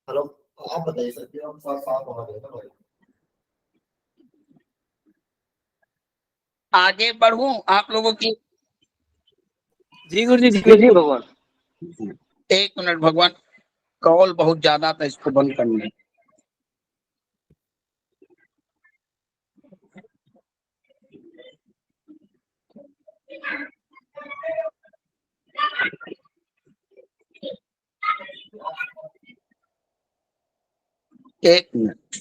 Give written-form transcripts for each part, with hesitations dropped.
Hello. आप बताइए sir कि हम साथ साथ होना चाहिए भाई। आगे बढ़ूं आप लोगों की? जी गुरु जी, जी जी भगवान। एक मिनट भगवान, कॉल बहुत ज्यादा था, इसको बंद करना। एक मिनट।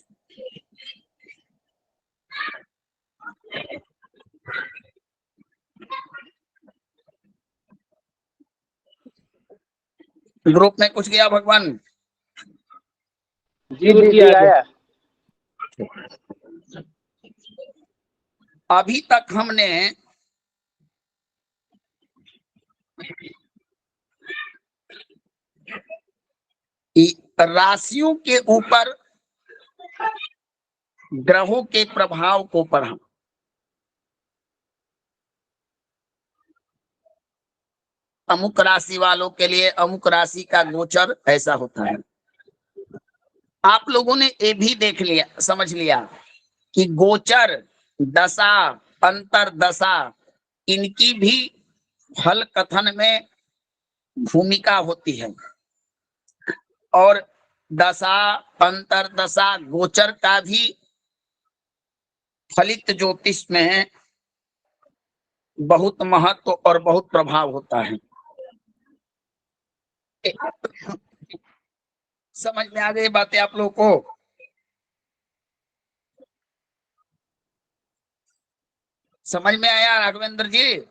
ग्रुप में कुछ गया भगवान? जी गुरु जी आया। अभी तक हमने राशियों के ऊपर ग्रहों के प्रभाव को पढ़ा। अमुक राशि वालों के लिए अमुक राशि का गोचर ऐसा होता है। आप लोगों ने ये भी देख लिया, समझ लिया कि गोचर, दशा, अंतर दशा, इनकी भी फल कथन में भूमिका होती है। और दशा, अंतर दशा, गोचर का भी फलित ज्योतिष में बहुत महत्व और बहुत प्रभाव होता है। समझ में आ गई बातें आप लोगों को? समझ में आया राघवेंद्र जी?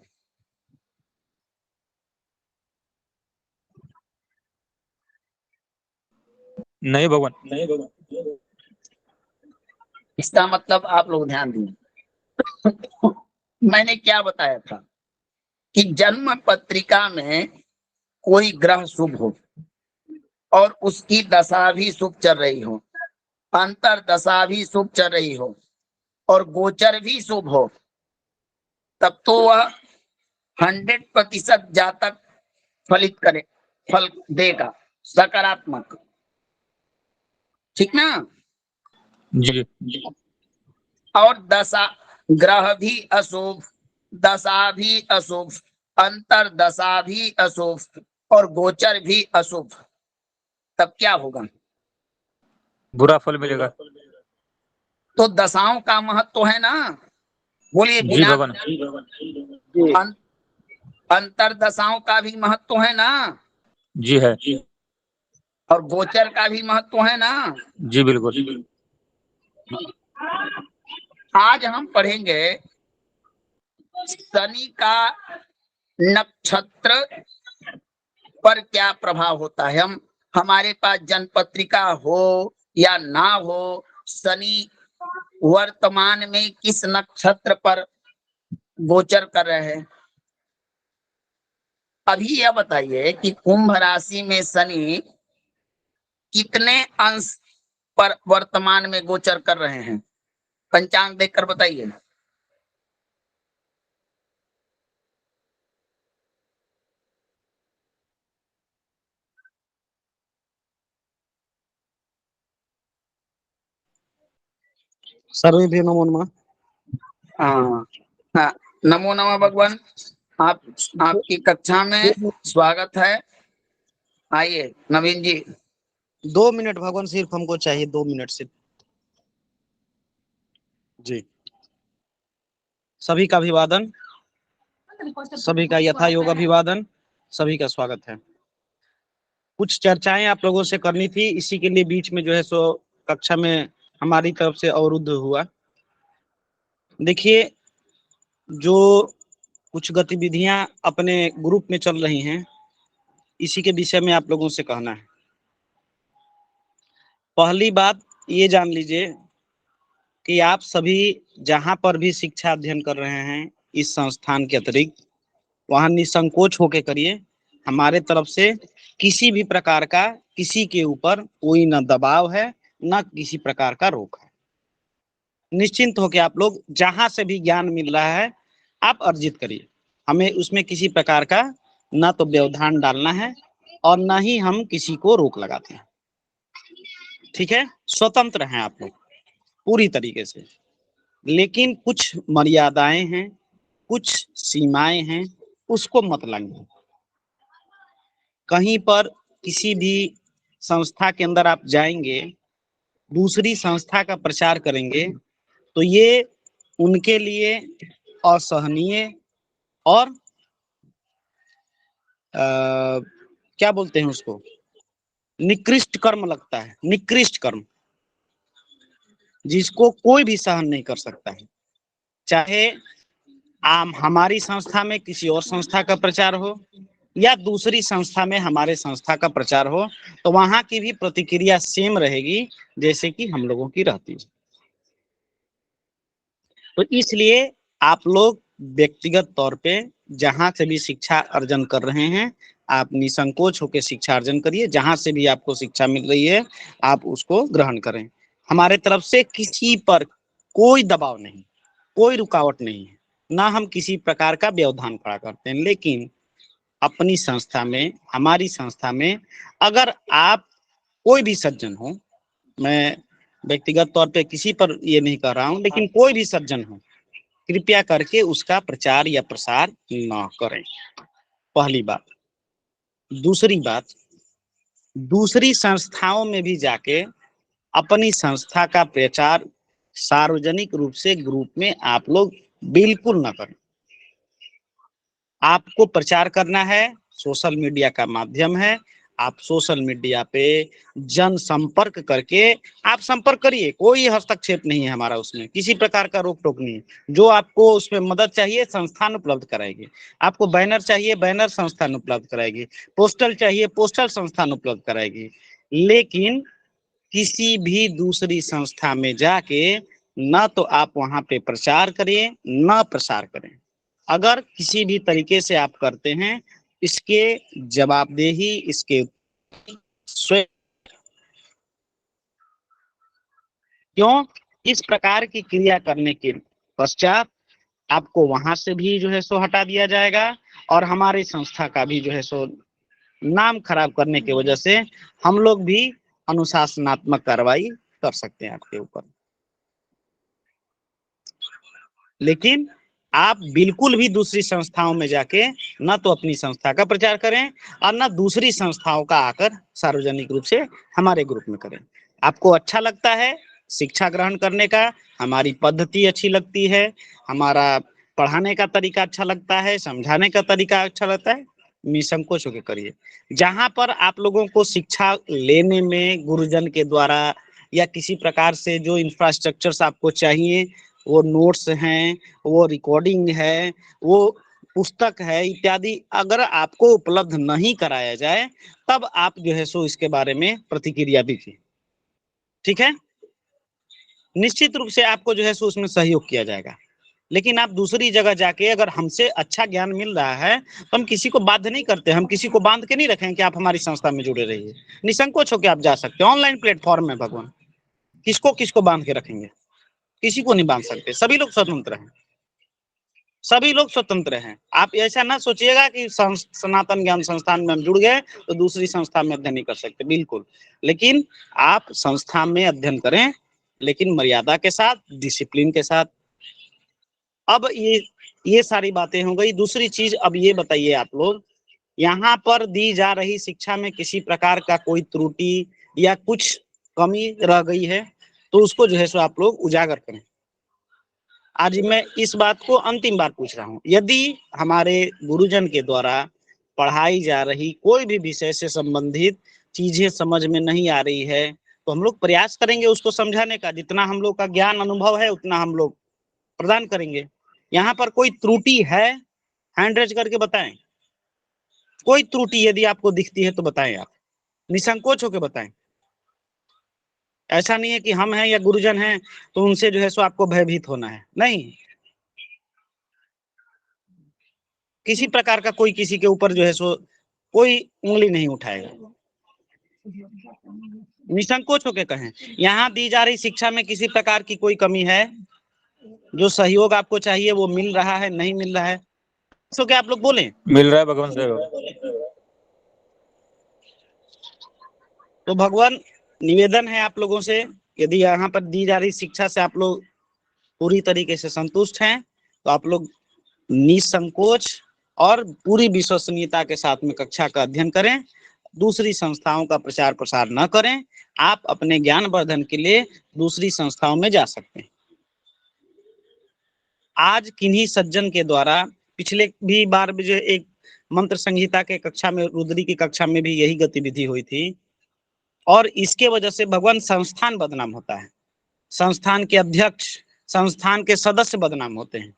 नहीं भगवान, नहीं भगवान। इसका मतलब आप लोग ध्यान दिए। मैंने क्या बताया था कि जन्म पत्रिका में कोई ग्रह शुभ हो और उसकी दशा भी शुभ चल रही हो, अंतर दशा भी शुभ चल रही हो और गोचर भी शुभ हो, तब तो वह 100% जातक फलित करे, फल देगा, सकारात्मक। ठीक ना? जी और दशा, ग्रह भी अशुभ, दशा भी अशुभ, अंतर दशा भी अशुभ और गोचर भी अशुभ, तब क्या होगा? बुरा फल मिलेगा। तो दशाओं का महत्व है ना? बोलिए जी बिना। भगवान। अंतर दशाओं का भी महत्व है ना? जी है। और गोचर का भी महत्व है ना? जी बिल्कुल। आज हम पढ़ेंगे शनि का नक्षत्र पर क्या प्रभाव होता है। हमारे पास जन्मपत्रिका हो या ना हो, शनि वर्तमान में किस नक्षत्र पर गोचर कर रहे हैं। अभी यह बताइए कि कुंभ राशि में शनि कितने अंश पर वर्तमान में गोचर कर रहे हैं? पंचांग देखकर बताइए। सर्वे नमो नमः। हाँ हाँ, नमो नमः भगवान। आपकी कक्षा में स्वागत है। आइए नवीन जी। 2 मिनट भगवान, सिर्फ हमको चाहिए 2 मिनट सिर्फ। जी, सभी का अभिवादन, सभी का यथा योग अभिवादन, सभी का स्वागत है। कुछ चर्चाएं आप लोगों से करनी थी, इसी के लिए बीच में जो है सो कक्षा में हमारी तरफ से अवरुद्ध हुआ। देखिए, जो कुछ गतिविधियां अपने ग्रुप में चल रही हैं, इसी के विषय में आप लोगों से कहना है। पहली बात ये जान लीजिए कि आप सभी जहां पर भी शिक्षा अध्ययन कर रहे हैं इस संस्थान के अतिरिक्त, वहां निसंकोच होके करिए। हमारे तरफ से किसी भी प्रकार का किसी के ऊपर कोई न दबाव है, न किसी प्रकार का रोक है। निश्चिंत होके आप लोग जहां से भी ज्ञान मिल रहा है आप अर्जित करिए। हमें उसमें किसी प्रकार का न तो व्यवधान डालना है और न ही हम किसी को रोक लगाते हैं। ठीक है, स्वतंत्र हैं आप लोग पूरी तरीके से, लेकिन कुछ मर्यादाएं हैं, कुछ सीमाएं हैं, उसको मत लांघिए। कहीं पर किसी भी संस्था के अंदर आप जाएंगे, दूसरी संस्था का प्रचार करेंगे, तो ये उनके लिए असहनीय और क्या बोलते हैं उसको, निकृष्ट कर्म लगता है, निकृष्ट कर्म, जिसको कोई भी सहन नहीं कर सकता है। चाहे हमारी संस्था में किसी और संस्था का प्रचार हो या दूसरी संस्था में हमारे संस्था का प्रचार हो, तो वहां की भी प्रतिक्रिया सेम रहेगी जैसे कि हम लोगों की रहती है। तो इसलिए आप लोग व्यक्तिगत तौर पे जहां से भी शिक्षा अर्जन कर रहे हैं, आप निसंकोच होकर शिक्षा अर्जन करिए। जहां से भी आपको शिक्षा मिल रही है, आप उसको ग्रहण करें। हमारे तरफ से किसी पर कोई दबाव नहीं, कोई रुकावट नहीं है, ना हम किसी प्रकार का व्यवधान खड़ा करते हैं। लेकिन अपनी संस्था में, हमारी संस्था में अगर आप कोई भी सज्जन हो, मैं व्यक्तिगत तौर पे किसी पर ये नहीं कर रहा हूं, लेकिन कोई भी सज्जन हो, कृपया करके उसका प्रचार या प्रसार न करें, पहली बात। दूसरी बात, दूसरी संस्थाओं में भी जाके अपनी संस्था का प्रचार सार्वजनिक रूप से ग्रुप में आप लोग बिल्कुल न करें। आपको प्रचार करना है, सोशल मीडिया का माध्यम है, आप सोशल मीडिया पे जनसंपर्क करके आप संपर्क करिए, कोई हस्तक्षेप नहीं है हमारा उसमें, किसी प्रकार का रोक टोक नहीं है। जो आपको उसमें मदद चाहिए संस्थान उपलब्ध कराएगी, आपको बैनर चाहिए बैनर संस्थान उपलब्ध कराएगी, पोस्टल चाहिए पोस्टल संस्थान उपलब्ध कराएगी। लेकिन किसी भी दूसरी संस्था में जाके ना तो आप वहां पे प्रचार करिए ना प्रसार करें। अगर किसी भी तरीके से आप करते हैं, इसके जवाबदेही, इसके स्वयं, क्यों इस प्रकार की क्रिया करने के पश्चात आपको वहां से भी जो है सो हटा दिया जाएगा, और हमारी संस्था का भी जो है सो नाम खराब करने की वजह से हम लोग भी अनुशासनात्मक कार्रवाई कर सकते हैं आपके ऊपर। लेकिन आप बिल्कुल भी दूसरी संस्थाओं में जाके ना तो अपनी संस्था का प्रचार करें और ना दूसरी संस्थाओं का आकर सार्वजनिक रूप से हमारे ग्रुप में करें। आपको अच्छा लगता है शिक्षा ग्रहण करने का, हमारी पद्धति अच्छी लगती है, हमारा पढ़ाने का तरीका अच्छा लगता है, समझाने का तरीका अच्छा लगता है, निसंकोच होकर करिए। जहां पर आप लोगों को शिक्षा लेने में गुरुजन के द्वारा या किसी प्रकार से जो इंफ्रास्ट्रक्चर्स आपको चाहिए, वो नोट्स हैं, वो रिकॉर्डिंग है, वो पुस्तक है इत्यादि, अगर आपको उपलब्ध नहीं कराया जाए तब आप जो है सो इसके बारे में प्रतिक्रिया दीजिए। ठीक है, निश्चित रूप से आपको जो है सो उसमें सहयोग किया जाएगा। लेकिन आप दूसरी जगह जाके अगर हमसे अच्छा ज्ञान मिल रहा है तो हम किसी को बाध्य नहीं करते, हम किसी को बांध के नहीं रखें कि आप हमारी संस्था में जुड़े रहिए। निसंकोच होकर आप जा सकते हैं, ऑनलाइन प्लेटफॉर्म में भगवान, किसको बांध के रखेंगे, किसी को नहीं बांध सकते। सभी लोग स्वतंत्र हैं, सभी लोग स्वतंत्र हैं। आप ऐसा ना सोचिएगा कि सनातन ज्ञान संस्थान में हम जुड़ गए तो दूसरी संस्था में अध्ययन नहीं कर सकते, बिल्कुल। लेकिन आप संस्था में अध्ययन करें, लेकिन मर्यादा के साथ, डिसिप्लिन के साथ। अब ये सारी बातें हो गई। दूसरी चीज अब ये बताइए आप लोग, यहाँ पर दी जा रही शिक्षा में किसी प्रकार का कोई त्रुटि या कुछ कमी रह गई है तो उसको जो है सो आप लोग उजागर करें। आज मैं इस बात को अंतिम बार पूछ रहा हूँ, यदि हमारे गुरुजन के द्वारा पढ़ाई जा रही कोई भी विषय से संबंधित चीजें समझ में नहीं आ रही है तो हम लोग प्रयास करेंगे उसको समझाने का, जितना हम लोग का ज्ञान अनुभव है उतना हम लोग प्रदान करेंगे। यहाँ पर कोई त्रुटि है, हैंड रेज करके बताएं। कोई त्रुटि यदि आपको दिखती है तो बताएं, आप निसंकोच होकर बताएं। ऐसा नहीं है कि हम हैं या गुरुजन हैं तो उनसे जो है सो आपको भयभीत होना है, नहीं। किसी प्रकार का कोई किसी के ऊपर जो है सो कोई उंगली नहीं उठाएगा, निसंकोच होकर कहें। यहाँ दी जा रही शिक्षा में किसी प्रकार की कोई कमी है, जो सहयोग आपको चाहिए वो मिल रहा है नहीं मिल रहा है, तो क्या आप लोग बोलें? मिल रहा है भगवान से। तो भगवान निवेदन है आप लोगों से, यदि यहाँ पर दी जा रही शिक्षा से आप लोग पूरी तरीके से संतुष्ट हैं तो आप लोग निसंकोच और पूरी विश्वसनीयता के साथ में कक्षा का अध्ययन करें। दूसरी संस्थाओं का प्रचार प्रसार न करें। आप अपने ज्ञान वर्धन के लिए दूसरी संस्थाओं में जा सकते हैं। आज किन्हीं सज्जन के द्वारा पिछले भी बार भी जो एक मंत्र संहिता के कक्षा में, रुद्री की कक्षा में भी यही गतिविधि हुई थी और इसके वजह से भगवान संस्थान बदनाम होता है, संस्थान के अध्यक्ष, संस्थान के सदस्य बदनाम होते हैं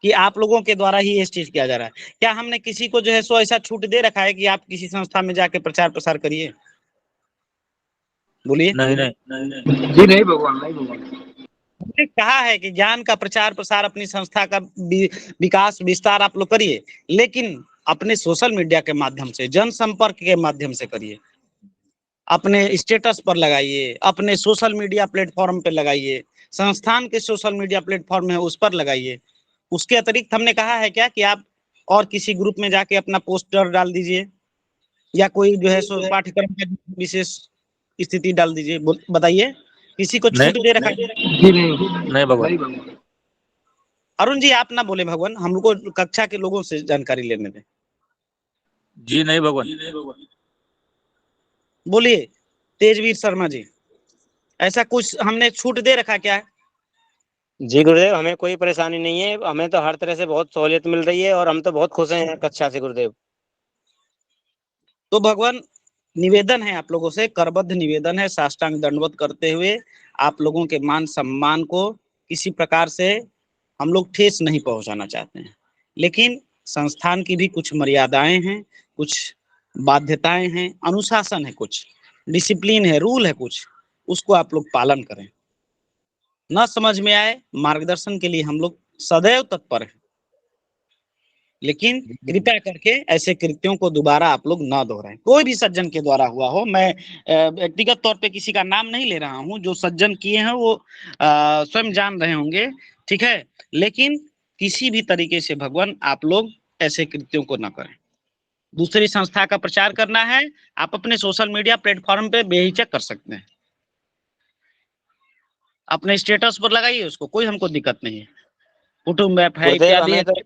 कि आप लोगों के द्वारा ही ये चीज किया जा रहा है। क्या हमने किसी को जो है सो ऐसा छूट दे रखा है कि आप किसी संस्था में जाके प्रचार प्रसार करिए? बोलिए। नहीं नहीं जी, नहीं भगवान, नहीं भगवान। हमने कहा है कि ज्ञान का प्रचार प्रसार, अपनी संस्था का विकास विस्तार आप लोग करिए, लेकिन अपने सोशल मीडिया के माध्यम से, जनसंपर्क के माध्यम से करिए। अपने स्टेटस पर लगाइए, अपने सोशल मीडिया प्लेटफॉर्म पे लगाइए, संस्थान के सोशल मीडिया प्लेटफॉर्म है उस पर लगाइए। उसके अतिरिक्त हमने कहा है क्या कि आप और किसी ग्रुप में जाके अपना पोस्टर डाल दीजिए या कोई जो है सो पाठ्यक्रम का विशेष स्थिति डाल दीजिए? बताइए, किसी को छूट दे रखा है? जी नहीं भगवान। अरुण जी आप ना बोले भगवान, हम लोग को कक्षा के लोगों से जानकारी लेने दें। जी नहीं भगवान। बोलिए तेजवीर शर्मा जी, ऐसा कुछ हमने छूट दे रखा क्या है? जी गुरुदेव, हमें कोई परेशानी नहीं है, हमें तो हर तरह से बहुत सहूलियत मिल रही है और हम तो बहुत खुश हैं कक्षा से गुरुदेव। तो भगवान निवेदन है आप लोगों से, करबद्ध निवेदन है, साष्टांग दंडवत करते हुए आप लोगों के मान सम्मान को किसी प्रकार से हम लोग ठेस नहीं पहुंचाना चाहते हैं, लेकिन संस्थान की भी कुछ मर्यादाएं हैं, कुछ बाध्यताएं हैं, अनुशासन है, कुछ डिसिप्लिन है, रूल है कुछ, उसको आप लोग पालन करें। न समझ में आए, मार्गदर्शन के लिए हम लोग सदैव तत्पर हैं, लेकिन कृपया करके ऐसे कृत्यों को दोबारा आप लोग न दोहराएं। कोई भी सज्जन के द्वारा हुआ हो, मैं व्यक्तिगत तौर पे किसी का नाम नहीं ले रहा हूं, जो सज्जन किए हैं वो स्वयं जान रहे होंगे, ठीक है, लेकिन किसी भी तरीके से भगवान आप लोग ऐसे कृत्यों को न करें। दूसरी संस्था का प्रचार करना है, आप अपने सोशल मीडिया प्लेटफॉर्म पे बेहिचक कर सकते हैं, अपने स्टेटस पर लगाइए उसको, कोई हमको दिक्कत नहीं है। कुटुंब ऐप है इत्यादि।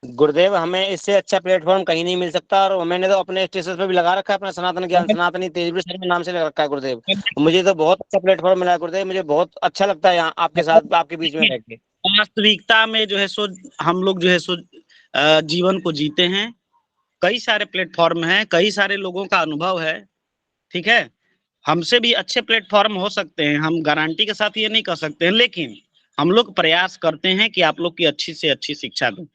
गुरुदेव हमें इससे अच्छा प्लेटफॉर्म कहीं नहीं मिल सकता और मैंने तो अपने स्टेटस पे भी लगा रखा है अपना सनातन ज्ञान, सनातनी तेजवीर शर्मा नाम से लगा रखा है गुरुदेव। मुझे तो बहुत अच्छा प्लेटफॉर्म मिला है गुरुदेव, मुझे बहुत अच्छा लगता है यहाँ आपके साथ, आपके बीच में रह के। वास्तविकता में जो है सो हम लोग जो है सो जीवन को जीते हैं, कई सारे प्लेटफॉर्म हैं, कई सारे लोगों का अनुभव है, ठीक है, हमसे भी अच्छे प्लेटफॉर्म हो सकते हैं, हम गारंटी के साथ ये नहीं कर सकते हैं, लेकिन हम लोग प्रयास करते हैं कि आप लोग की अच्छी से अच्छी शिक्षा दें।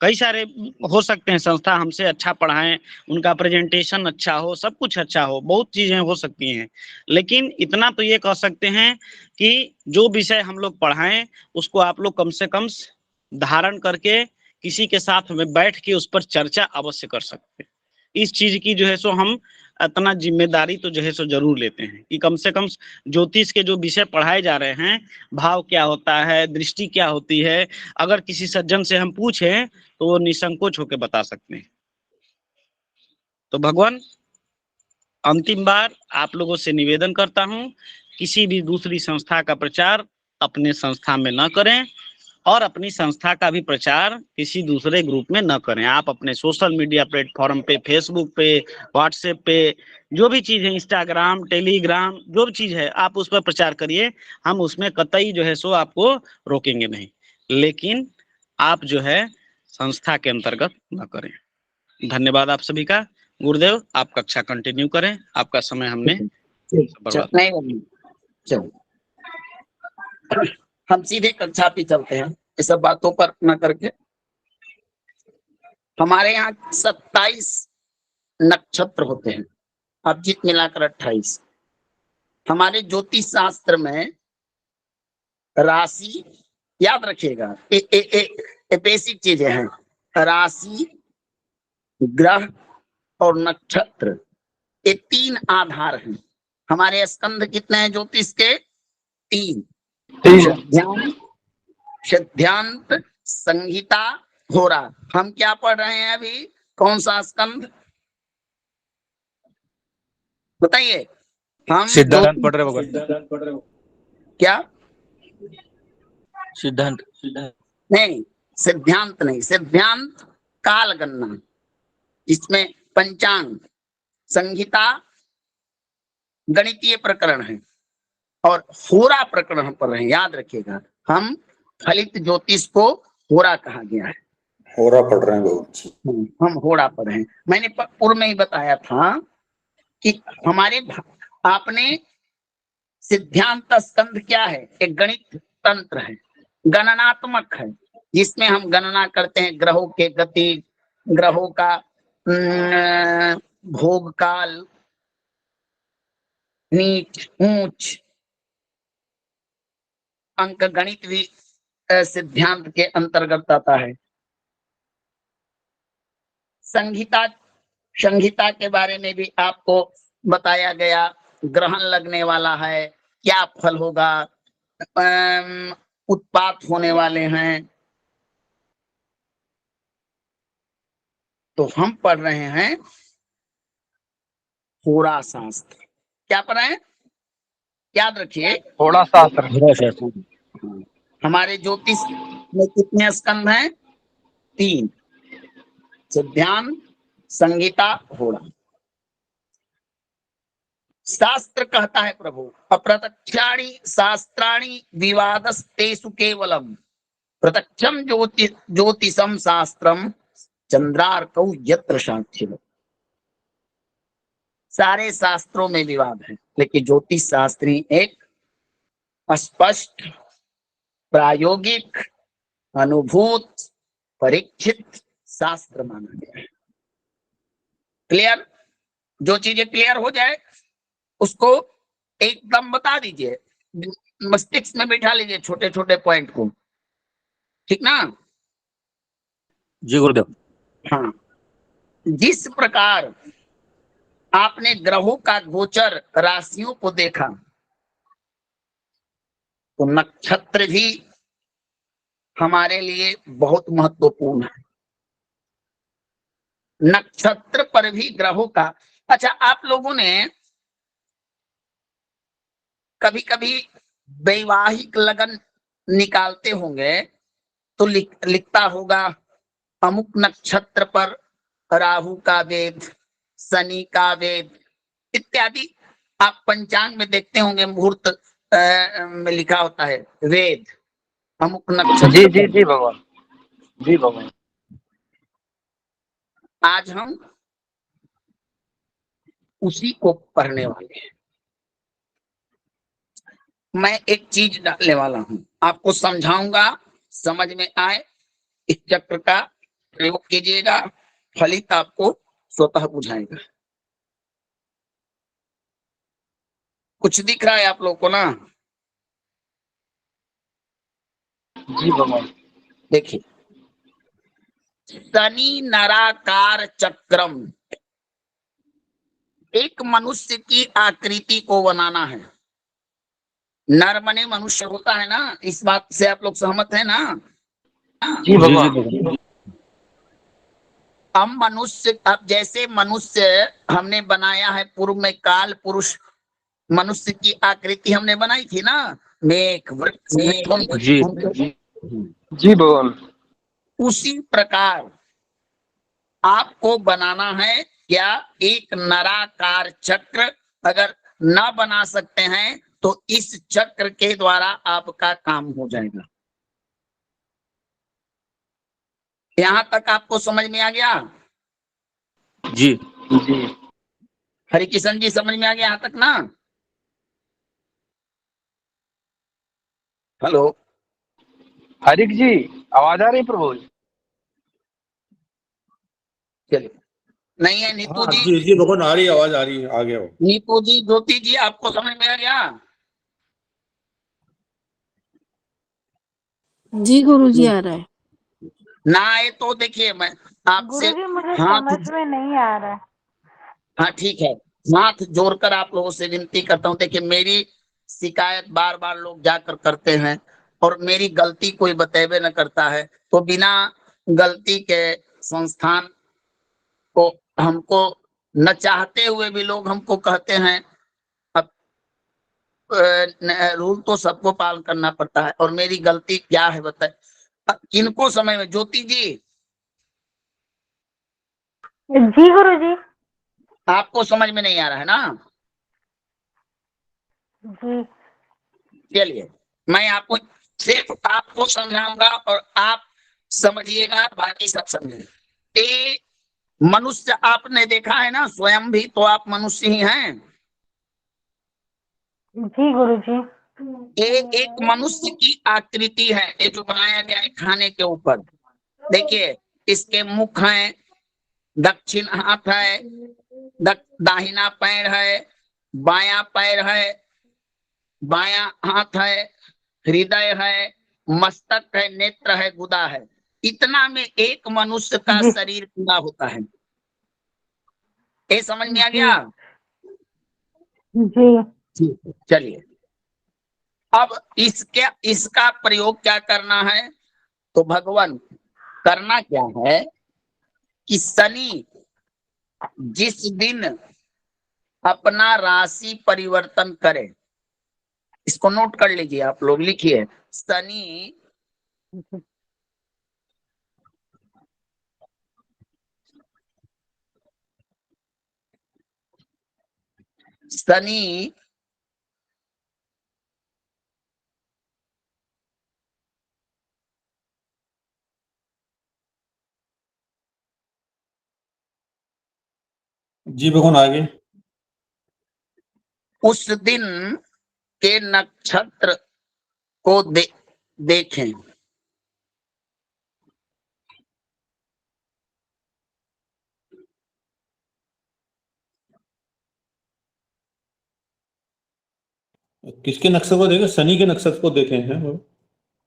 कई सारे हो सकते हैं संस्था हमसे अच्छा पढ़ाएं, उनका प्रेजेंटेशन अच्छा हो, सब कुछ अच्छा हो, बहुत चीजें हो सकती हैं, लेकिन इतना तो ये कह सकते हैं कि जो विषय हम लोग पढ़ाएं उसको आप लोग कम से कम धारण करके किसी के साथ में बैठ के उस पर चर्चा अवश्य कर सकते हैं। इस चीज की जो है सो हम इतना जिम्मेदारी तो जो है सो जरूर लेते हैं कि कम से कम ज्योतिष के जो विषय पढ़ाए जा रहे हैं, भाव क्या होता है, दृष्टि क्या होती है, अगर किसी सज्जन से हम पूछें तो वो निसंकोच होकर बता सकते हैं। तो भगवान अंतिम बार आप लोगों से निवेदन करता हूं, किसी भी दूसरी संस्था का प्रचार अपने संस्था में न करें और अपनी संस्था का भी प्रचार किसी दूसरे ग्रुप में न करें। आप अपने सोशल मीडिया प्लेटफॉर्म पे, फेसबुक पे, व्हाट्सएप पे, जो भी चीज है, इंस्टाग्राम, टेलीग्राम, जो भी चीज है आप उस पर प्रचार करिए, हम उसमें कतई जो है सो आपको रोकेंगे नहीं, लेकिन आप जो है संस्था के अंतर्गत न करें। धन्यवाद आप सभी का। गुरुदेव आप कक्षा कंटिन्यू करें, आपका समय हमने नहीं, चलो हम सीधे कक्षा पे चलते हैं, इस सब बातों पर न करके। हमारे यहाँ 27 नक्षत्र होते हैं, अब जित मिलाकर 28। हमारे ज्योतिष शास्त्र में राशि याद रखिएगा, बेसिक चीजें हैं, राशि, ग्रह और नक्षत्र, ये 3 आधार हैं। हमारे स्कंध कितने हैं ज्योतिष के? 3। सिद्धांत, संहिता, होरा। हम क्या पढ़ रहे हैं अभी? कौन सा स्कंध? बताइए, हम सिद्धांत जो पढ़ रहे भगवान, क्या सिद्धांत। नहीं, सिद्धांत नहीं, सिद्धांत काल गणना, इसमें पंचांग संहिता गणितीय प्रकरण है और होरा प्रकरण पर है, याद रखिएगा। हम फलित ज्योतिष को होरा कहा गया है, होरा पढ़ रहे हैं बहुत। हम होरा पर हैं। मैंने पूर्व में ही बताया था कि हमारे आपने सिद्धांत स्कंध क्या है, एक गणित तंत्र है, गणनात्मक है, जिसमें हम गणना करते हैं ग्रहों के गति, ग्रहों का भोग काल, नीच ऊंच, अंक गणित भी सिद्धांत के अंतर्गत आता है। संहिता, संहिता के बारे में भी आपको बताया गया, ग्रहण लगने वाला है, क्या फल होगा, उत्पात होने वाले हैं। तो हम पढ़ रहे हैं होरा शास्त्र। क्या पढ़ रहे हैं, याद रखिए, थोड़ा शास्त्र। हमारे ज्योतिष में कितने स्कंध हैं? 3, सिद्धांत, संहिता, होरा। शास्त्र कहता है प्रभु, अप्रत्यक्षाणि शास्त्राणि विवादस्तेषु केवलम प्रत्यक्षम ज्योतिषम शास्त्रम चंद्रार्कौ यत्र साक्ष्यम्। सारे शास्त्रों में विवाद है, लेकिन ज्योतिष शास्त्री एक स्पष्ट, प्रायोगिक, अनुभूत, परीक्षित शास्त्र माना गया है। क्लियर? जो चीजें क्लियर हो जाए उसको एकदम बता दीजिए, मस्तिष्क में बिठा लीजिए छोटे छोटे पॉइंट को, ठीक ना? जी गुरुदेव। हाँ, जिस प्रकार आपने ग्रहों का गोचर, राशियों को देखा, तो नक्षत्र भी हमारे लिए बहुत महत्वपूर्ण है। नक्षत्र पर भी ग्रहों का, अच्छा, आप लोगों ने कभी कभी वैवाहिक लगन निकालते होंगे तो लिखता होगा अमुक नक्षत्र पर राहु का वेद, शनि का वेद इत्यादि। आप पंचांग में देखते होंगे, मुहूर्त में लिखा होता है वेद, अमुक नक्षत्र। जी जी जी भगवान, जी भगवान। आज हम उसी को पढ़ने वाले हैं। मैं एक चीज डालने वाला हूं, आपको समझाऊंगा, समझ में आए, इस चक्र का प्रयोग कीजिएगा, फलित आपको स्वतः बुझाएगा। कुछ दिख रहा है आप लोग को ना? जी भगवान। देखिए, शनि नराकार चक्रम, एक मनुष्य की आकृति को बनाना है। नर मने मनुष्य होता है ना, इस बात से आप लोग सहमत है ना? जी भगवान। अब मनुष्य, अब जैसे मनुष्य हमने बनाया है, पूर्व में काल पुरुष मनुष्य की आकृति हमने बनाई थी ना, मेघ वृक्ष जी जी भगवान। उसी प्रकार आपको बनाना है क्या? एक नराकार चक्र। अगर न बना सकते हैं तो इस चक्र के द्वारा आपका काम हो जाएगा। यहां तक आपको समझ में आ गया? जी जी हरिकिशन जी, समझ में आ गया यहां तक ना? हेलो हरिक जी, आवाज आ रही है प्रभु? चलिए, नहीं है नीतू हाँ जी? जी जी भगवान, आ रही है, आवाज आ रही है, आ गया वो। नीतू जी, ज्योति जी, आपको समझ में आ गया? जी गुरुजी, आ रहा है। ना आए तो देखिए, मैं आपसे गुरुजी मुझे हाथ, समझ में नहीं आ रहा है। हाँ ठीक है, हाथ जोड़कर आप लोगों से विनती करता हूँ। देखिए, मेरी शिकायत बार बार लोग जाकर करते हैं और मेरी गलती कोई बतेबे न करता है, तो बिना गलती के संस्थान को हमको न चाहते हुए भी लोग हमको कहते हैं। अब रूल तो सबको पालन करना पड़ता है, और मेरी गलती क्या है बताए? किनको समय में? ज्योति जी, जी गुरुजी। आपको समझ में नहीं आ रहा है ना? जी चलिए, मैं आपको सिर्फ आपको समझाऊंगा और आप समझिएगा, बाकी सब समझेंगे। ये मनुष्य आपने देखा है ना, स्वयं भी तो आप मनुष्य ही हैं। जी गुरुजी। ये एक मनुष्य की आकृति है, ये जो बनाया गया है खाने के ऊपर। देखिए, इसके मुख है, दक्षिण हाथ है, दाहिना पैर है, बायां पैर है, बायां हाथ है, हृदय है, मस्तक है, नेत्र है, गुदा है। इतना में एक मनुष्य का जी। शरीर पूरा होता है। ये समझ में आ जी। गया? जी चलिए, अब इसका प्रयोग क्या करना है? तो भगवान करना क्या है कि शनि जिस दिन अपना राशि परिवर्तन करे, इसको नोट कर लीजिए, आप लोग लिखिए। शनि शनि जी भगवान आगे। उस दिन के नक्षत्र को देखें। किसके नक्षत्र को देखे? शनि के नक्षत्र को देखे हैं वो।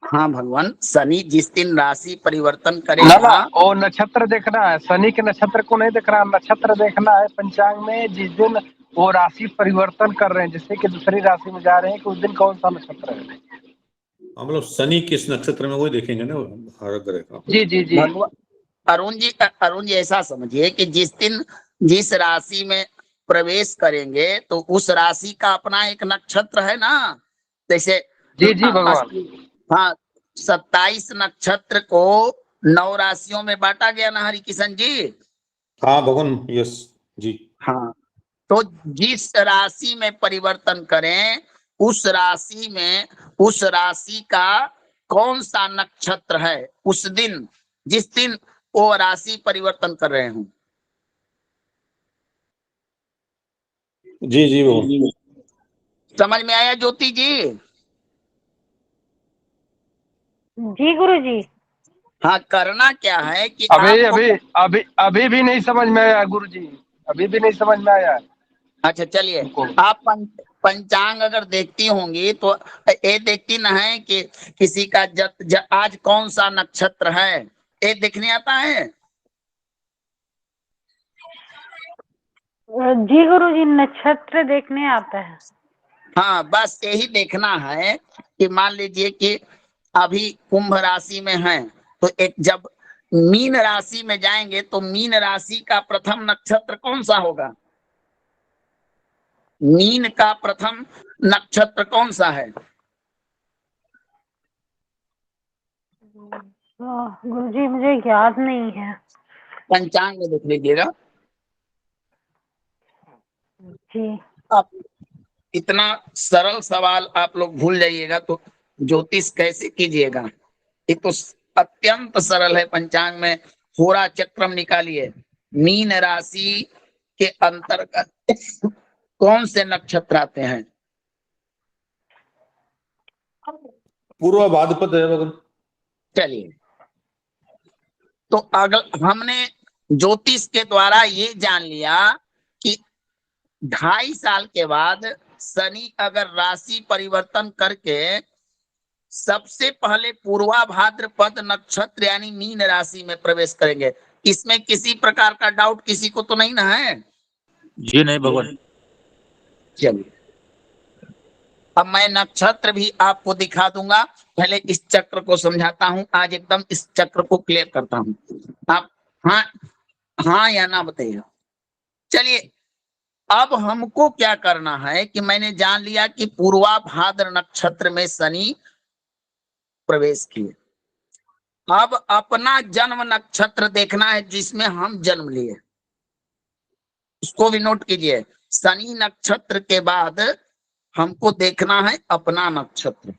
हाँ भगवान, शनि जिस दिन राशि परिवर्तन ना करेगा। वो नक्षत्र देखना है, शनि के नक्षत्र को नहीं देखना, नक्षत्र देखना है पंचांग में। जिस दिन वो राशि परिवर्तन कर रहे हैं, जैसे कि दूसरी राशि में जा रहे हैं, कि उस दिन कौन सा नक्षत्र है। हम लोग शनि किस नक्षत्र में वही देखेंगे ना, हर ग्रह का। जी जी जी। भगवान अरुण जी ऐसा समझिए कि जिस दिन जिस राशि में प्रवेश करेंगे तो उस राशि का अपना एक नक्षत्र है ना। जैसे जी जी भगवान। हाँ, 27 नक्षत्र को 9 राशियों में बांटा गया ना हरि किशन जी। हाँ भगवान, यस जी। हाँ, तो जिस राशि में परिवर्तन करें, उस राशि का कौन सा नक्षत्र है उस दिन, जिस दिन वो राशि परिवर्तन कर रहे हूं। जी जी भगवान। समझ में आया ज्योति जी? जी गुरुजी। हाँ, करना क्या है कि अभी आपको अभी अभी अभी भी नहीं समझ में आया गुरुजी, अभी भी नहीं समझ में आया। अच्छा चलिए, आप पंचांग अगर देखती होंगी तो ये देखती ना है कि किसी का आज कौन सा नक्षत्र है, ये देखने आता है। जी गुरुजी, नक्षत्र देखने आता है। हाँ, बस यही देखना है कि मान लीजिए कि अभी कुंभ राशि में है, तो एक जब मीन राशि में जाएंगे तो मीन राशि का प्रथम नक्षत्र कौन सा होगा? मीन का प्रथम नक्षत्र कौन सा है? गुरुजी मुझे याद नहीं है। पंचांग में देख लीजिएगा। जी। अब इतना सरल सवाल आप लोग भूल जाइएगा तो ज्योतिष कैसे कीजिएगा? ये तो अत्यंत सरल है। पंचांग में होरा चक्रम निकालिए, मीन राशि के अंतर्गत कौन से नक्षत्र आते हैं? पूर्व भाद्रपद है भगवान। चलिए, तो अगर हमने ज्योतिष के द्वारा ये जान लिया कि 2.5 साल के बाद शनि अगर राशि परिवर्तन करके सबसे पहले पूर्वा भाद्रपद नक्षत्र यानी मीन राशि में प्रवेश करेंगे, इसमें किसी प्रकार का डाउट किसी को तो नहीं ना है? जी नहीं भगवान। चलिए, अब मैं नक्षत्र भी आपको दिखा दूंगा, पहले इस चक्र को समझाता हूं। आज एकदम इस चक्र को क्लियर करता हूं। आप हाँ हाँ या ना बताइए। चलिए, अब हमको क्या करना है कि मैंने जान लिया कि पूर्वा भाद्र नक्षत्र में शनि प्रवेश किए। अब अपना जन्म नक्षत्र देखना है जिसमें हम जन्म लिए, उसको भी नोट कीजिए। शनि नक्षत्र के बाद हमको देखना है अपना नक्षत्र।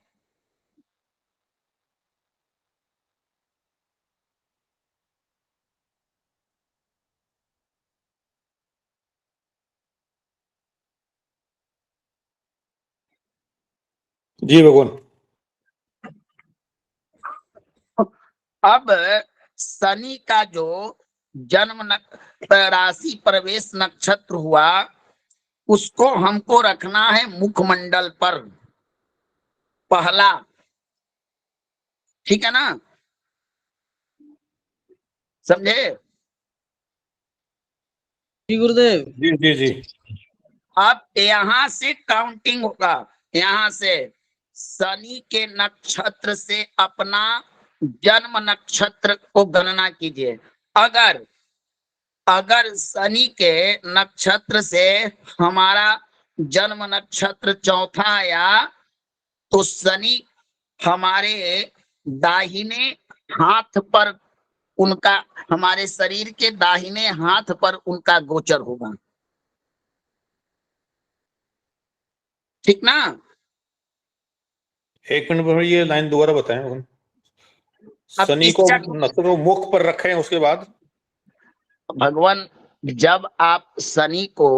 जी भगवान। अब शनि का जो जन्म राशि प्रवेश नक्षत्र हुआ उसको हमको रखना है मुखमंडल पर पहला, ठीक है ना, समझे? जी गुरुदेव। जी जी जी। अब यहां से काउंटिंग होगा, यहां से शनि के नक्षत्र से अपना जन्म नक्षत्र को गणना कीजिए। अगर अगर शनि के नक्षत्र से हमारा जन्म नक्षत्र चौथा आया तो शनि हमारे दाहिने हाथ पर उनका, हमारे शरीर के दाहिने हाथ पर उनका गोचर होगा, ठीक ना? एक मिनट में ये लाइन दोबारा बताएं भगवान। अब शनि इस को चक्र नक्षत्र को मुख पर रखें, उसके बाद भगवान जब आप शनि को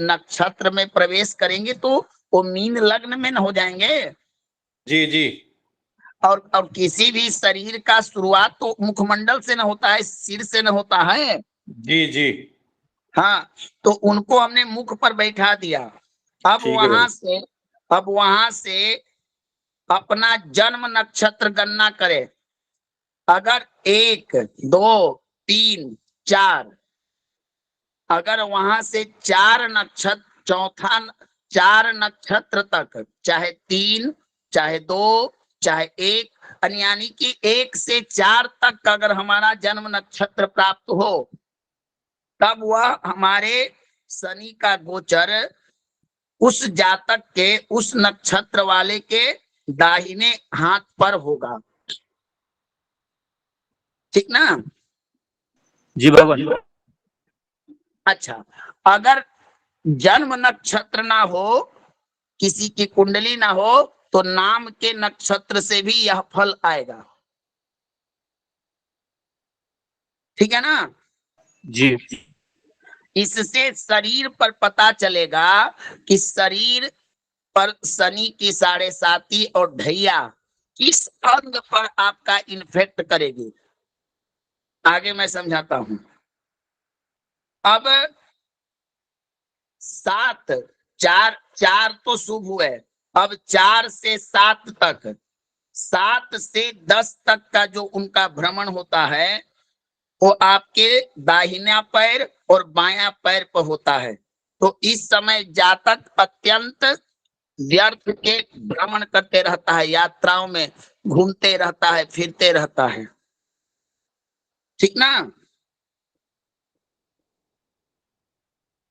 नक्षत्र में प्रवेश करेंगे तो वो मीन लग्न में न हो जाएंगे। जी जी। और किसी भी शरीर का शुरुआत तो मुखमंडल से न होता है, सिर से न होता है। जी जी। हाँ, तो उनको हमने मुख पर बैठा दिया। अब ठीक है भाई। वहां से अपना जन्म नक्षत्र गणना करें। अगर 1 2 3 4, अगर वहां से 4 नक्षत्र, चौथा 4 नक्षत्र तक, चाहे 3 चाहे 2 चाहे 1, यानी कि 1 से 4 तक अगर हमारा जन्म नक्षत्र प्राप्त हो तब वह हमारे शनि का गोचर उस जातक के, उस नक्षत्र वाले के दाहिने हाथ पर होगा, ठीक ना? जी भगवान। अच्छा, अगर जन्म नक्षत्र ना हो, किसी की कुंडली ना हो, तो नाम के नक्षत्र से भी यह फल आएगा, ठीक है ना? जी इससे शरीर पर पता चलेगा कि शरीर पर शनि की 7.5 और ढैया किस अंग पर आपका इन्फेक्ट करेगी। आगे मैं समझाता हूं। अब 7 4 तो शुभ हुए, अब 4 से 7 तक, 7 से 10 तक का जो उनका भ्रमण होता है वो आपके दाहिना पैर और बायां पैर पर होता है। तो इस समय जातक अत्यंत व्यर्थ के भ्रमण करते रहता है, यात्राओं में घूमते रहता है, फिरते रहता है, ठीक ना?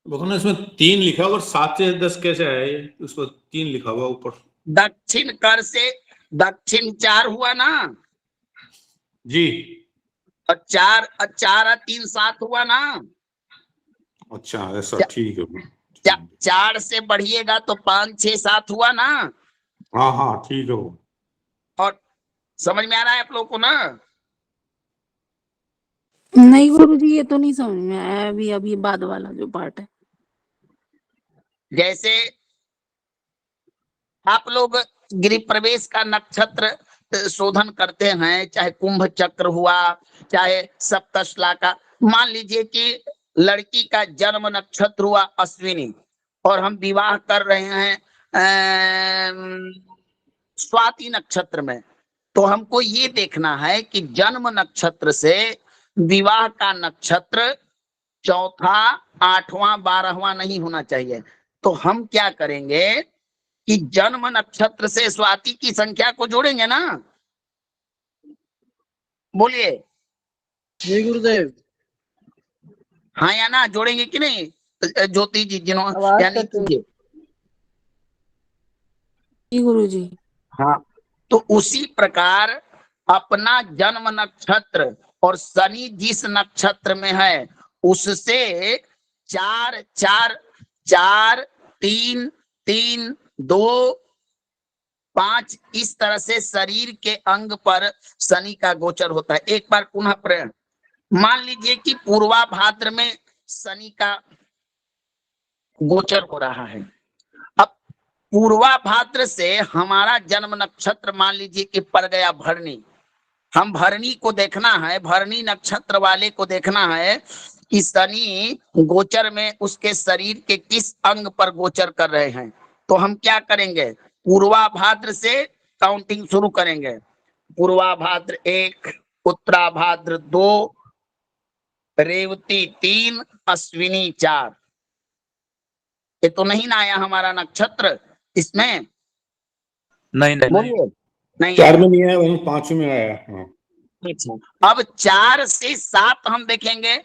भगवान इसमें 3 लिखा हुआ और 7 से 10 कैसे आया? ये उसको 3 लिखा हुआ ऊपर। दक्षिण कर से दक्षिण 4 हुआ ना, जी। और 4 4 3 7 हुआ ना। अच्छा ऐसा, ठीक है। 4 से बढ़िएगा तो 5 6 7 हुआ ना। हाँ हाँ ठीक है वो। और समझ में आ रहा है आप लोग को ना? नहीं गुरुजी, ये तो नहीं समझ में आया अभी अभी बाद वाला जो पार्ट है। जैसे आप लोग गृह प्रवेश का नक्षत्र शोधन करते हैं, चाहे कुंभ चक्र हुआ, चाहे सप्तशला का, मान लीजिए कि लड़की का जन्म नक्षत्र हुआ अश्विनी और हम विवाह कर रहे हैं स्वाति नक्षत्र में, तो हमको ये देखना है कि जन्म नक्षत्र से विवाह का नक्षत्र चौथा 8वां 12वां नहीं होना चाहिए। तो हम क्या करेंगे कि जन्म नक्षत्र से स्वाति की संख्या को जोड़ेंगे ना। बोलिए। जी गुरुदेव। हाँ या ना जोड़ेंगे कि नहीं ज्योति जी, जिन्होंने आवाज यानी कट रही जी। जी गुरुजी। हाँ, तो उसी प्रकार अपना जन्म नक्षत्र और शनि जिस नक्षत्र में है उससे 4 4 4 3 3 2 5 इस तरह से शरीर के अंग पर शनि का गोचर होता है। एक बार पुनः प्रयत्न, मान लीजिए कि पूर्वा भाद्र में शनि का गोचर हो रहा है। अब पूर्वा भाद्र से हमारा जन्म नक्षत्र मान लीजिए कि पड़ गया भरणी, हम भरणी को देखना है, भरणी नक्षत्र वाले को देखना है कि शनि गोचर में उसके शरीर के किस अंग पर गोचर कर रहे हैं। तो हम क्या करेंगे, पूर्वा भाद्र से काउंटिंग शुरू करेंगे। पूर्वा भाद्र 1, उत्तरा भाद्र 2, रेवती 3, अश्विनी 4। ये तो नहीं ना आया हमारा नक्षत्र इसमें, नहीं नहीं बोलिए नहीं 4 आया। में नहीं आया, वहीं 5 में आया। हाँ। अब 4 से 7 हम देखेंगे,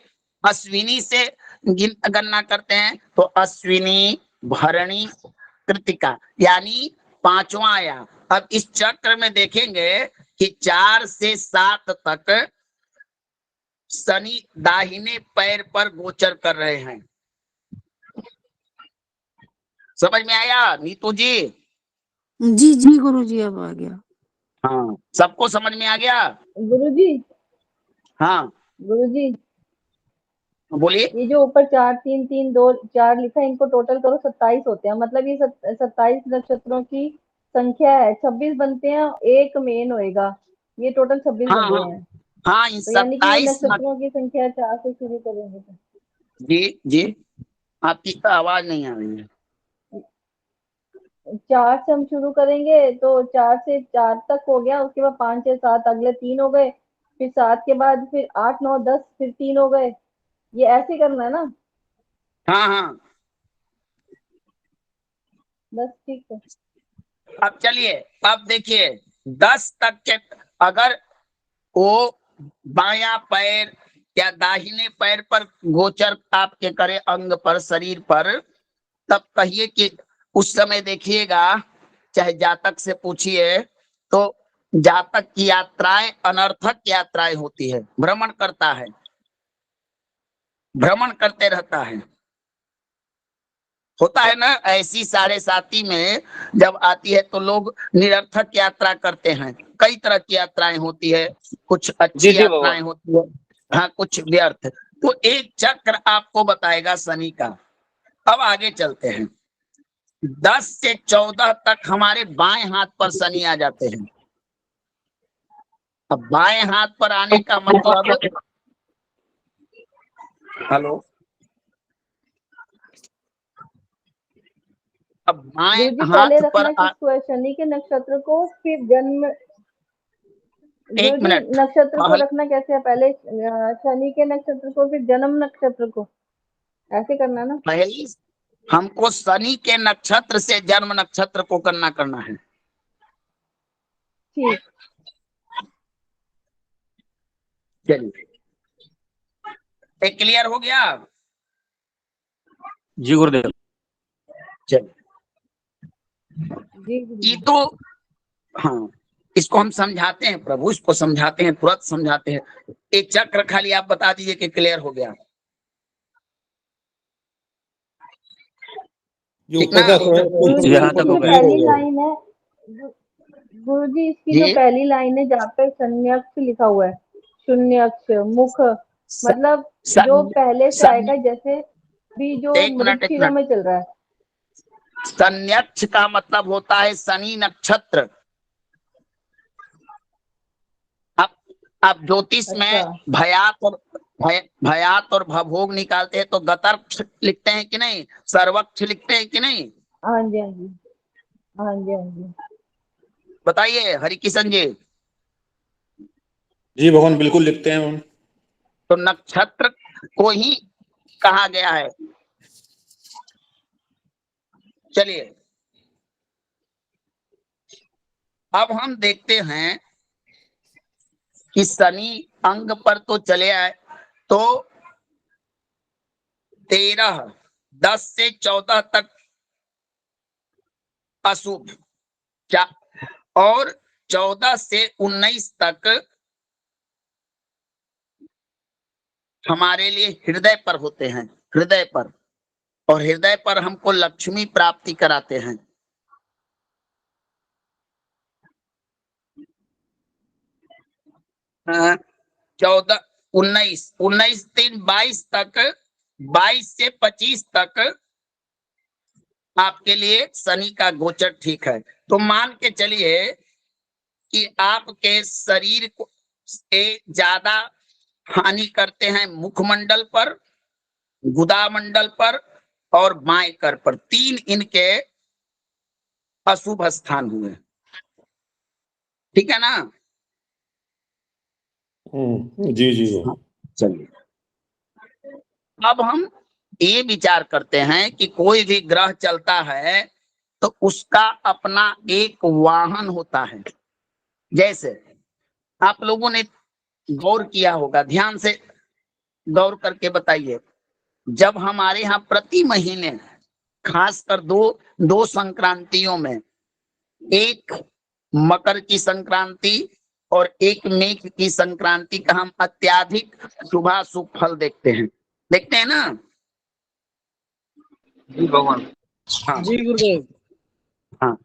अश्विनी से गणना करते हैं तो अश्विनी भरणी कृतिका यानी 5वां आया। अब इस चक्र में देखेंगे कि 4 से 7 तक शनि दाहिने पैर पर गोचर कर रहे हैं। समझ में आया नीतू जी? जी जी गुरुजी, अब आ गया। हाँ, सबको समझ में आ गया? गुरुजी। हाँ गुरुजी, बोलिए। ये जो ऊपर 4 3 3 2 4 लिखा है, इनको टोटल करो 27 होते हैं। मतलब ये 27 नक्षत्रों की संख्या है, 26 बनते हैं, एक मेन होएगा, ये टोटल 26 हाँ बन हाँ रहे हैं। हाँ, इन तो यानी कि ये 27 नक्षत्रों की संख्या 4 से शुरू करेंगे तो जी जी, आपकी तो आवाज नहीं आ रही है। 4 से हम शुरू करेंगे तो 4 से 4 तक हो गया, उसके बाद 5 6 7 अगले 3 हो गए, फिर 7 के बाद फिर 8 9 10 फिर 3 हो गए। ये ऐसे करना है ना? हाँ हाँ, बस ठीक है। अब चलिए, अब देखिए 10 तक के अगर वो बायां पैर या दाहिने पैर पर गोचर आपके करे अंग पर शरीर पर, तब कहिए कि उस समय देखिएगा, चाहे जातक से पूछिए तो जातक की यात्राएं अनर्थक यात्राएं होती है, भ्रमण करता है, भ्रमण करते रहता है, होता है ना। ऐसी 7.5 में जब आती है तो लोग निरर्थक यात्रा करते हैं। कई तरह की यात्राएं होती है, कुछ जी अच्छी जी यात्राएं भगवान। होती है, हाँ कुछ व्यर्थ। तो एक चक्र आपको बताएगा शनि का। अब आगे चलते हैं, 10 से 14 तक हमारे बाएं हाथ पर शनि आ जाते हैं। अब बाएं हाथ पर आने का मतलब, हेलो, अब बाएं गुरुजी पहले हाथ पर रखना किसको है? शनि के नक्षत्र को, फिर जन्म। एक गुरुजी मिनट, नक्षत्र को रखना कैसे है? पहले शनि के नक्षत्र को, फिर जन्म नक्षत्र को, ऐसे करना ना? पहले हमको शनि के नक्षत्र से जन्म नक्षत्र को करना है। ठीक। चलिए, एक क्लियर हो गया? जी गुरुदेव। चलिए, जी ये गुरुजी। तो हाँ, इसको हम समझाते हैं प्रभु, इसको समझाते हैं, तुरंत समझाते हैं। एक चक्र खाली आप बता दीजिए कि क्लियर हो गया। जो ठीक ऊपर ना? का थोड़ा गुरुजी यहाँ इसकी तक हो जो गया। पहली लाइन है, गुरुजी इसकी जो जी, पहली लाइन है जहाँ पे शून्यक्ष लिखा हुआ है, शून्यक्ष मुख, स- मतलब जो सन, पहले से सन, आएगा, जैसे भी जो एक मृगशिरा मिनट, में चल रहा है। संयक्ष का मतलब होता है शनि नक्षत्र। अब ज्योतिष में अच्छा। भयात और भयात और भभोग निकालते हैं तो गतर्क्ष लिखते हैं कि नहीं, सर्वक्ष लिखते हैं कि नहीं? हाँ जी, हाँ जी, हाँ जी, हाँ जी। बताइए हरिकिशन जी। जी भगवान बिल्कुल लिखते हैं हम। तो नक्षत्र को ही कहा गया है। चलिए, अब हम देखते हैं कि शनि अंग पर तो चले आए, तो 13, 10 से 14 तक अशुभ, क्या, और 14 से 19 तक हमारे लिए हृदय पर होते हैं, हृदय पर, और हृदय पर हमको लक्ष्मी प्राप्ति कराते हैं। हाँ, 14, 19, 19 दिन 22 तक, 22 से 25 तक आपके लिए शनि का गोचर ठीक है। तो मान के चलिए कि आपके शरीर को से ज्यादा हानि करते हैं मुखमंडल पर, गुदा मंडल पर और बाएं कर पर, 3 इनके अशुभ स्थान हुए। ठीक है ना? जी जी। चलिए अब हम ये विचार करते हैं कि कोई भी ग्रह चलता है तो उसका अपना एक वाहन होता है। जैसे आप लोगों ने गौर किया होगा, ध्यान से गौर करके बताइए, जब हमारे यहाँ प्रति महीने खासकर दो संक्रांतियों में, एक मकर की संक्रांति और एक मेघ की संक्रांति का हम अत्याधिक शुभाशुभ फल देखते हैं ना? जी भगवान। हाँ जी गुरुदेव। हाँ,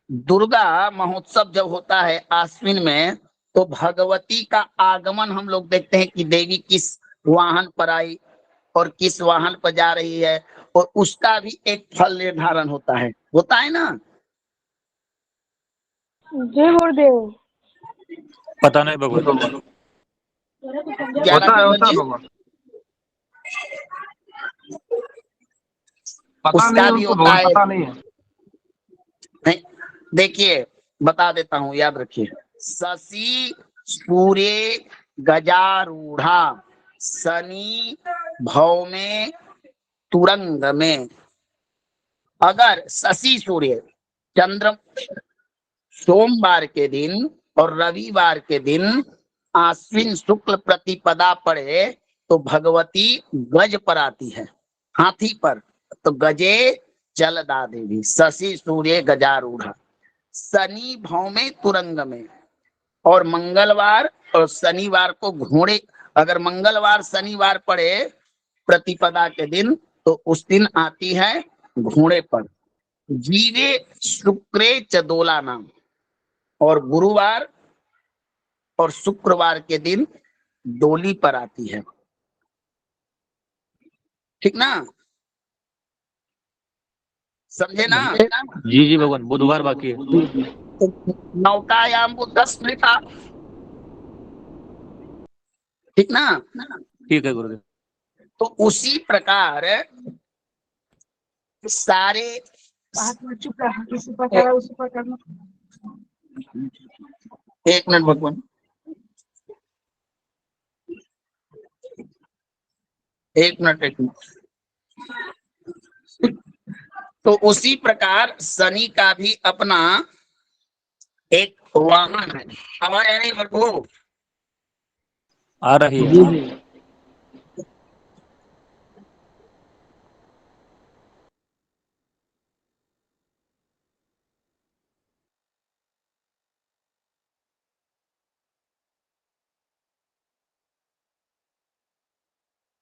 दुर्गा महोत्सव जब होता है आश्विन में, तो भगवती का आगमन हम लोग देखते हैं कि देवी किस वाहन पर आई और किस वाहन पर जा रही है, और उसका भी एक फल निर्धारण होता है ना? जी गुरुदेव। पता नहीं भगवान। क्या होता है जी? भगवान। पता उसका नहीं भी उनको, होता है। पता नहीं है। नहीं, देखिए बता देता हूं, याद रखिए। शशि सूर्य गजारूढ़ा, शनि भौमे तुरंग में। अगर शशि सूर्य चंद्र सोमवार के दिन और रविवार के दिन आश्विन शुक्ल प्रतिपदा पड़े तो भगवती गज पर आती है, हाथी पर, तो गजे जलदा देवी, शशि सूर्य गजारूढ़ा, शनि भौमे तुरंग में। और मंगलवार और शनिवार को घोड़े, अगर मंगलवार शनिवार पड़े प्रतिपदा के दिन तो उस दिन आती है घोड़े पर, जीवे शुक्रे चदोला नाम। और गुरुवार और शुक्रवार के दिन डोली पर आती है। ठीक ना? समझे ना? जी जी भगवान, बुधवार बाकी है। तो नौकायाम वो 10 मिनट। ठीक ना? ठीक है गुरुदेव। तो उसी प्रकार सारे एक मिनट भगवान, एक मिनट। तो उसी प्रकार शनि का भी अपना एक वाहन है। हमारे नहीं भरपूर आ रही है।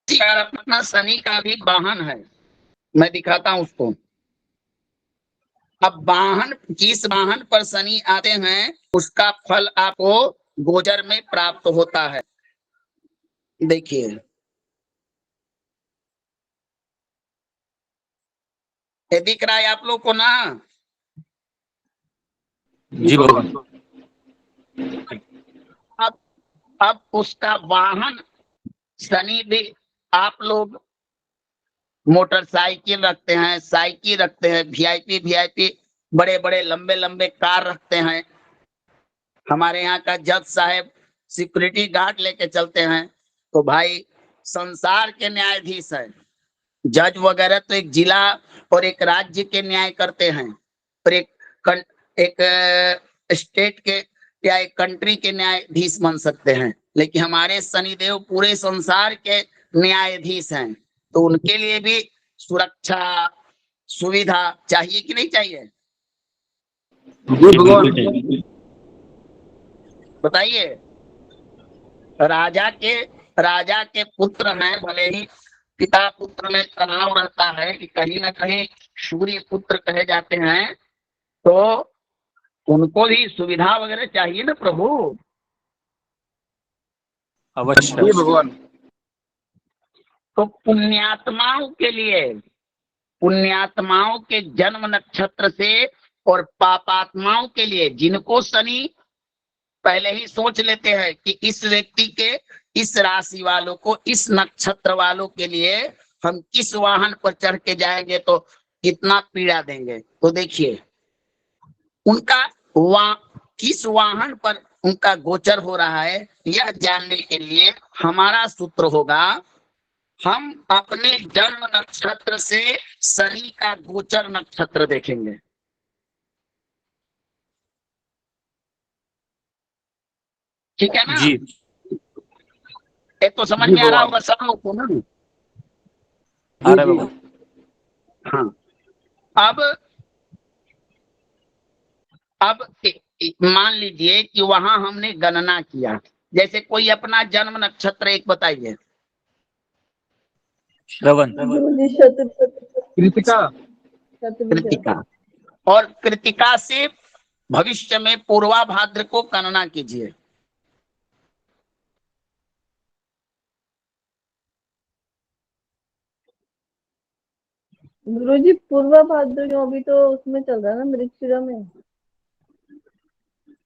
अपना शनि का भी वाहन है, मैं दिखाता हूं उसको। अब वाहन, जिस वाहन पर शनि आते हैं उसका फल आपको गोचर में प्राप्त होता है। देखिए ये दिख रहा है आप लोग को ना? जी भगवान। अब उसका वाहन शनि भी, आप लोग मोटरसाइकिल रखते हैं, साइकिल रखते हैं, वीआईपी बड़े बड़े लंबे लंबे कार रखते हैं। हमारे यहाँ का जज साहब सिक्योरिटी गार्ड लेके चलते हैं। तो भाई संसार के न्यायाधीश है, जज वगैरह तो एक जिला और एक राज्य के न्याय करते हैं, और एक स्टेट के या एक कंट्री के न्यायाधीश बन सकते हैं, लेकिन हमारे शनिदेव पूरे संसार के न्यायाधीश हैं। तो उनके लिए भी सुरक्षा सुविधा चाहिए कि नहीं चाहिए? जी बिल्कुल चाहिए। बताइए। राजा के पुत्र हैं, भले ही पिता पुत्र में तनाव रहता है कि कहीं ना कहीं सूर्य पुत्र कहे जाते हैं, तो उनको भी सुविधा वगैरह चाहिए ना प्रभु। अवश्य। जी भगवान। तो पुण्यात्माओं के जन्म नक्षत्र से और पापात्माओं के लिए, जिनको शनि पहले ही सोच लेते हैं कि इस व्यक्ति के, इस राशि वालों को, इस नक्षत्र वालों के लिए हम किस वाहन पर चढ़ के जाएंगे तो कितना पीड़ा देंगे, तो देखिए उनका किस वाहन पर उनका गोचर हो रहा है, यह जानने के लिए हमारा सूत्र होगा, हम अपने जन्म नक्षत्र से शनि का गोचर नक्षत्र देखेंगे। ठीक है ना? जी ये तो समझ में आ रहा होगा सब लोग को ना? आ रहा है भगवान। हाँ, अब मान लीजिए कि वहां हमने गणना किया, जैसे कोई अपना जन्म नक्षत्र एक बताइए। श्रवण। गुरुजी कृतिका। कृतिका। और कृतिका से भविष्य में पूर्वाभाद्र को गणना कीजिए। गुरुजी पूर्वा भाद्र क्यों, अभी तो उसमें चल रहा है ना मृगशिरा में।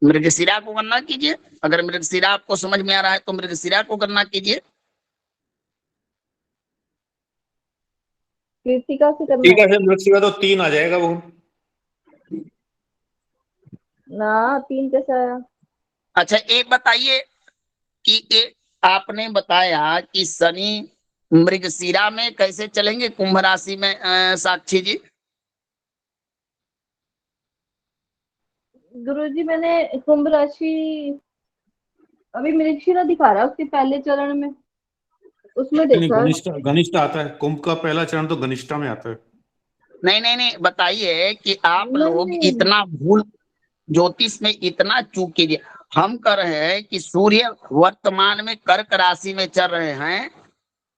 मृगशिरा को गणना कीजिए। अगर मृगशिरा आपको समझ में आ रहा है तो मृगशिरा को गणना कीजिए। कृतिका से करना ठीक है है, मृगशिरा तो 3 आ जाएगा वो। ना, 3 कैसे आया? अच्छा, एक बताइए कि आपने बताया कि शनि मृगशिरा में कैसे चलेंगे कुंभ राशि में, साक्षी जी? गुरुजी मैंने कुंभ राशि अभी मृगशिरा दिखा रहा है उसके पहले चरण में, उसमें नहीं, देखा है। घनिष्ठ आता है। कुंभ का पहला चरण तो घनिष्ठा में आता है। नहीं, बताइए कि आप नहीं लोग नहीं इतना भूल, ज्योतिष में इतना चूक कीजिए। हम कह रहे हैं कि सूर्य वर्तमान में कर्क राशि में चल रहे हैं,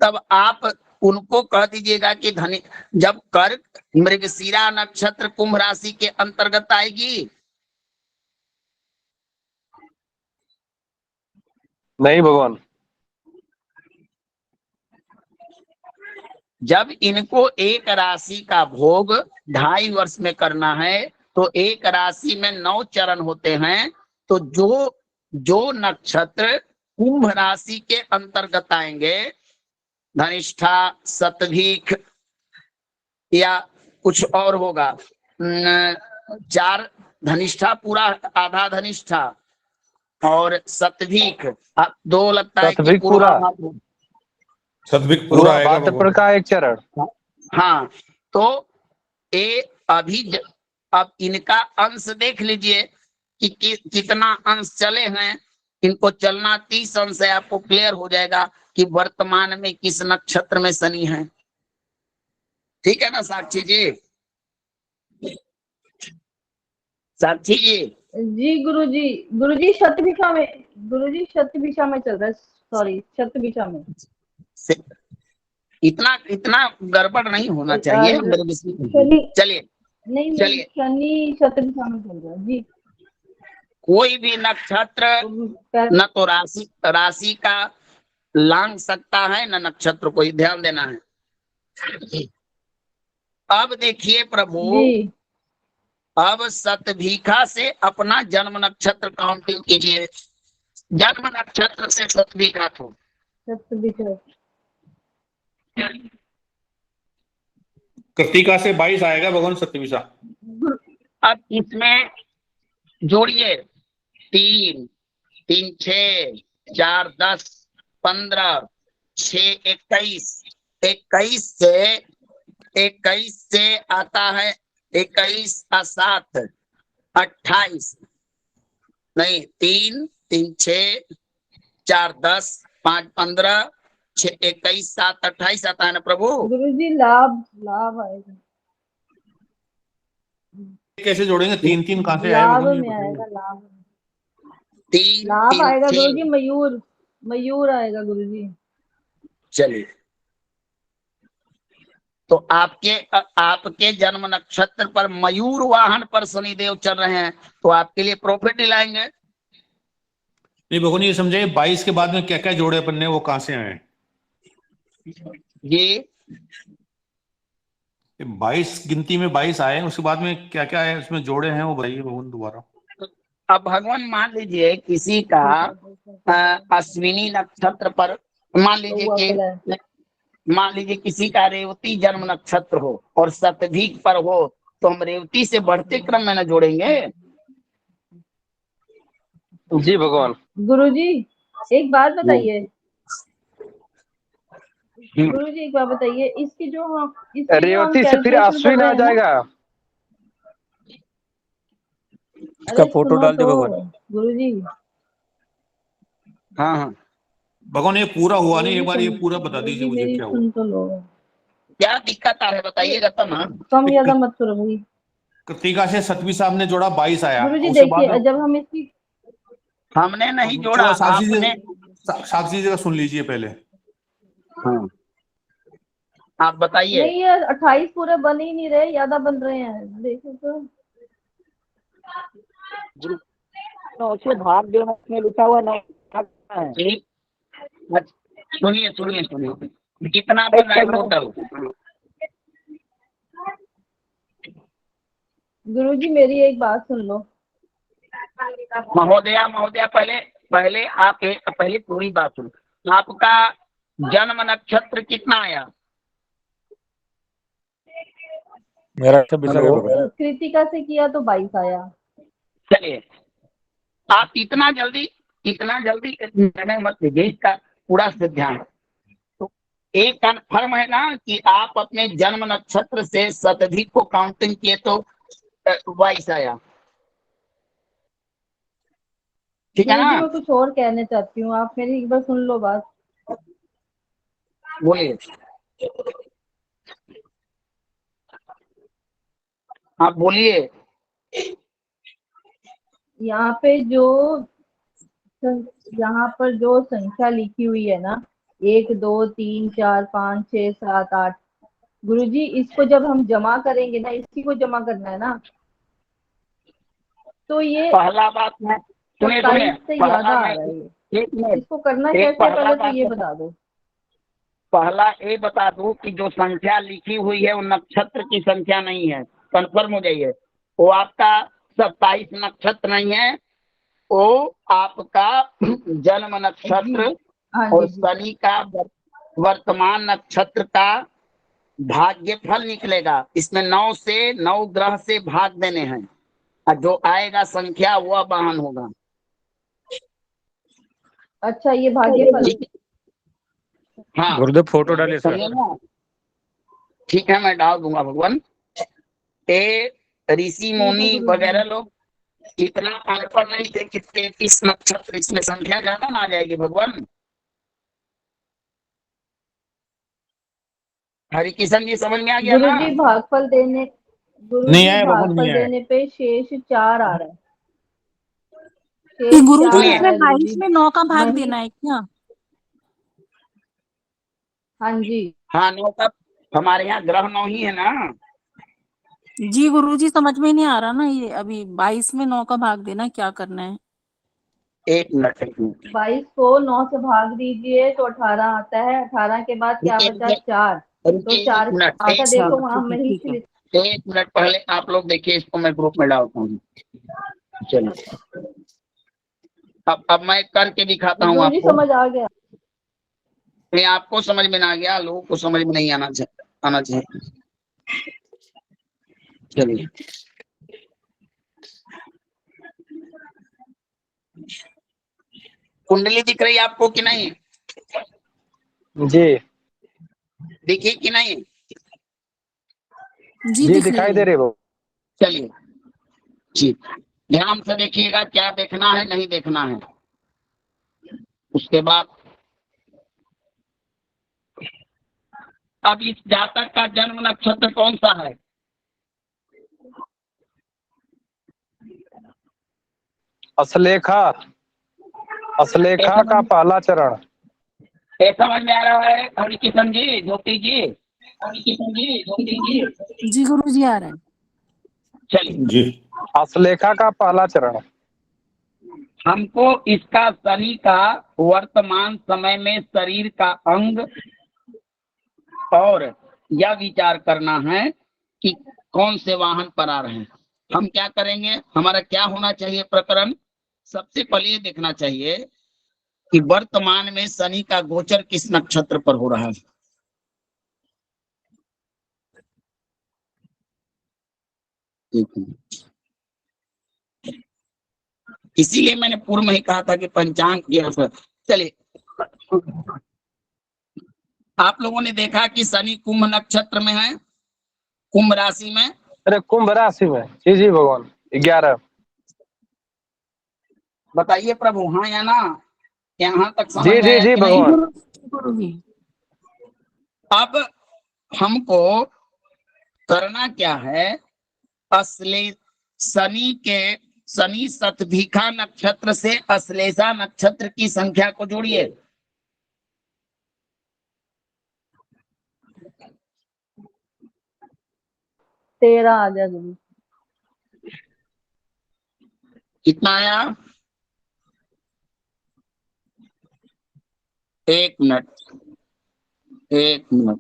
तब आप उनको कह दीजिएगा कि धनी, जब कर्क मृगशिरा नक्षत्र कुंभ राशि के अंतर्गत आएगी। नहीं भगवान। जब इनको एक राशि का भोग 2.5 वर्ष में करना है, तो एक राशि में 9 चरण होते हैं, तो जो नक्षत्र कुंभ राशि के अंतर्गत आएंगे, धनिष्ठा, शतभिख या कुछ और होगा, 4 धनिष्ठा पूरा, आधा धनिष्ठा और शतभिख 2 लगता है कि शतभिख पूरा पूरा। शतभिख पूरा पूरा आएगा भाद्रपद भगवान। का एक चरण। हाँ, तो अब इनका अंश देख लीजिए कि कितना अंश चले हैं। इनको चलना 30 अंश है, आपको क्लियर हो जाएगा कि वर्तमान में किस नक्षत्र में शनि है। ठीक है ना साक्षी जी? साक्षी जी, जी गुरुजी शतभिषा में, गुरुजी शतभिषा में चल रहा है, सॉरी शतभिषा में। इतना गड़बड़ नहीं होना चाहिए मेरे विषय में। शनि, चलिए नहीं चलिए, शनि शतभिषा में चल रहा है जी। कोई भी नक्षत्र न तो राशि का लांग सकता है, न नक्षत्र को, ध्यान देना है। अब देखिए प्रभु, जी अब शतभिखा से अपना जन्म नक्षत्र काउंटिंग कीजिए। जन्म नक्षत्र से शतभिखा को शतभिषा। कृतिका से 22 आएगा भगवान शतभिषा। अब इसमें जोड़िए 3 3 6 4 10 15 6 21 21 से आता है 21 और 7 28, नहीं 3 3 6 4 10 5 15 21 7 28 आता है ना प्रभु। गुरुजी लाभ लाभ आएगा, कैसे जोड़ेंगे? 3 कहाँ से आए लाभ भगवान, ये में बताइए। आएगा, लाभ 3 लाभ 3 आएगा 6। गुरुजी, मयूर मयूर आएगा गुरुजी। चलिए, तो आपके जन्म नक्षत्र पर मयूर वाहन पर शनिदेव चल रहे हैं, तो आपके लिए प्रॉफिट दिलाएंगे। नहीं भगवान, ये समझाइए 22 के बाद में क्या क्या जोड़े अपन ने, वो कहाँ से आए? ये 22 गिनती में 22 आए, उसके बाद में क्या क्या है उसमें जोड़े हैं, वो बताइए भगवान दोबारा। अब भगवान मान लीजिए किसी का अश्विनी नक्षत्र पर, मान लीजिए किसी का रेवती जन्म नक्षत्र हो और शतभिक पर हो, तो हम रेवती से बढ़ते क्रम में न जोड़ेंगे। जी भगवान। गुरुजी एक बात बताइए, गुरुजी एक बात बताइए, इसकी जो हम रेवती से फिर अश्विन आ जाएगा। इसका फोटो डाल दे भगवान। गुरुजी। हाँ हाँ भगवान, ये पूरा हुआ नहीं, एक बार ये पूरा बता दीजिए मुझे क्या हुआ। सुन तो लो, क्या दिक्कत आ है बताइएगा तब ना। कम ज्यादा मत करो भाई। कृतिका से सतवी साहब ने जोड़ा 22 आया। गुरुजी उसके बाद देखिए, जब हम इसकी हमने नहीं जोड़ा, आपने। साक्षी जी का सुन लीजिए पहले। हाँ आप बताइए। नहीं, ये 28 पूरे बन ही नहीं रहे, ज्यादा बन रहे हैं, देखो तो। उसके भाग जो है लिखा हुआ नहीं। सुनिए सुनिए सुनिए, कितना बन रहा है टोटल? गुरुजी मेरी एक बात सुन लो। महोदया पहले आप पहले पूरी बात सुनो। आपका जन्म नक्षत्र कितना आया? मेरा 26 आ गया भगवान। कृतिका से किया तो 22 आया। चलिए, आप इतना जल्दी निर्णय मत लीजिए, इसका पूरा ध्यान। तो एक कन्फर्म है ना कि आप अपने जन्म नक्षत्र से शताधिक को काउंटिंग किए तो 22 आया, ठीक है ना? मैं कुछ और कहना चाहती हूँ, आप मेरी एक बार सुन लो बात। बोलिए, आप बोलिए। यहाँ पर जो संख्या लिखी हुई है ना, 1 2 3 4 5 6 7 8, गुरुजी इसको जब हम जमा करेंगे ना, इसी को जमा करना है ना, तो ये पहला बात है, सुनिए से ज्यादा आ रहा है। इसको करना कैसे है, पहले तो ये बता दो। पहला ये बता दो कि जो संख्या लिखी हुई है वो नक्षत्र की संख्या नहीं है, कंफर्म हो जाइए। वो आपका 27 नक्षत्र नहीं है, वो आपका जन्म नक्षत्र और शनि का वर्तमान नक्षत्र का भाग्य फल निकलेगा। इसमें 9 से 9 ग्रह से भाग देने हैं, और जो आएगा संख्या वह वाहन होगा। अच्छा, ये भाग्य फल। हाँ गुरुदेव फोटो डालिए सर। ठीक है, मैं डाल दूंगा भगवान। ऋषि मुनि वगैरह लोग इतना अनपढ़ नहीं थे कि 33 नक्षत्र, इसमें संख्या ज्यादा ना आ जाएगी भगवान। हरि किशन जी समझ में आ गया ना? गुरुजी भागफल देने पे शेष 4 आ रहा है। गुरुजी इसमें 22 में 9 का भाग देना है क्या? हाँ जी, हाँ 9 का, हमारे यहाँ ग्रह 9 ही है ना। जी गुरुजी समझ में नहीं आ रहा ना, ये अभी 22 में 9 का भाग देना क्या करना है? 1 मिनट 22 को 9 से भाग दीजिए तो 18 आता है। 18 के बाद क्या बचा? 4। तो 4 अच्छा देखो वहां में ही 1 मिनट पहले आप लोग देखिए, इसको मैं ग्रुप में डालता हूँ। चलिए, अब मैं करके दिखाता हूँ आपको। समझ आ गया? नहीं, आपको समझ में ना गया, लोगों को समझ में नहीं आना चाहिए। चलिए, कुंडली दिख रही है आपको कि नहीं? जी दिखी कि नहीं? जी दिखाई दे रहे वो। चलिए जी, ध्यान से देखिएगा, क्या देखना है नहीं देखना है। उसके बाद अब इस जातक का जन्म नक्षत्र कौन सा है? असलेखा, असलेखा का पहला चरण। ये समझ में आ रहा है हरिकिशन जी, ज्योति जी? जी गुरुजी आ रहा है। चलिए, जी असलेखा का पहला चरण। हमको इसका शनि का वर्तमान समय में शरीर का अंग और यह विचार करना है कि कौन से वाहन पर आ रहे हैं। हम क्या करेंगे, हमारा क्या होना चाहिए प्रकरण? सबसे पहले ये देखना चाहिए कि वर्तमान में शनि का गोचर किस नक्षत्र पर हो रहा है। एक मिनट। इसीलिए मैंने पूर्व में ही कहा था कि पंचांग की असर। चलिए, आप लोगों ने देखा कि शनि कुंभ नक्षत्र में है, कुंभ राशि में। अरे कुंभ राशि में, जी जी भगवान, 11। बताइए प्रभु, हाँ या ना? यहाँ तक समझ जी में जी आया जी कि नहीं? भगवान। गुरुजी अब हमको करना क्या है, असले शनि के शनि शतभिखा नक्षत्र से अश्लेषा नक्षत्र की संख्या को जोड़िए। तेरह आ जाए गुरु। कितना आया? एक मिनट, एक मिनट।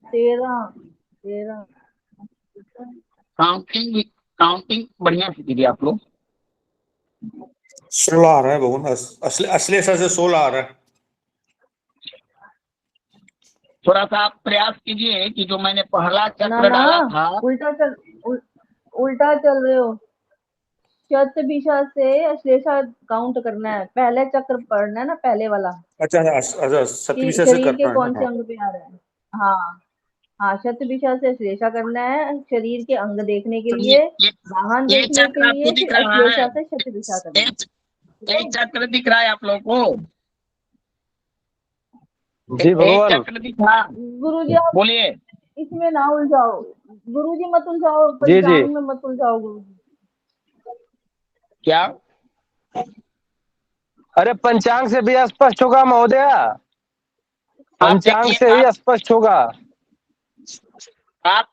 13 काउंटिंग काउंटिंग बढ़िया से कीजिए आप लोग। 16 आ रहा है भगवान, अश्लेषा से 16 आ रहा है। थोड़ा सा आप प्रयास कीजिए कि जो मैंने पहला ना चक्र ना, डाला था। उल्टा चल रहे हो। शतभिषा से अश्लेषा काउंट करना है, पहले चक्र पढ़ना है ना, पहले वाला अच्छा अच्छा, कि सतविशा से शरीर के करना है कौन ना? से हाँ अंग पे आ रहा है। हाँ हाँ, शतभिषा से अश्लेषा करना है, शरीर के अंग देखने के तो लिए, ये वाहन ये देखने चक्र के आपको लिए, दिख फिर रहा है? अश्लेषा से शतभिषा करना है। एक चक्र दिख रहा है आप लोग को? जी एक भगवान। चक्र दिख रहा? गुरुजी आप बोलिए। इसमें ना उलझाओ, गुरुजी मत उलझाओ, जी जी। पंचांग में मत उलझाओ गुरुजी। क्या? अरे पंचांग से भी स्पष्ट होगा महोदय, आप पंचांग देखिए, से ही स्पष्ट होगा। आप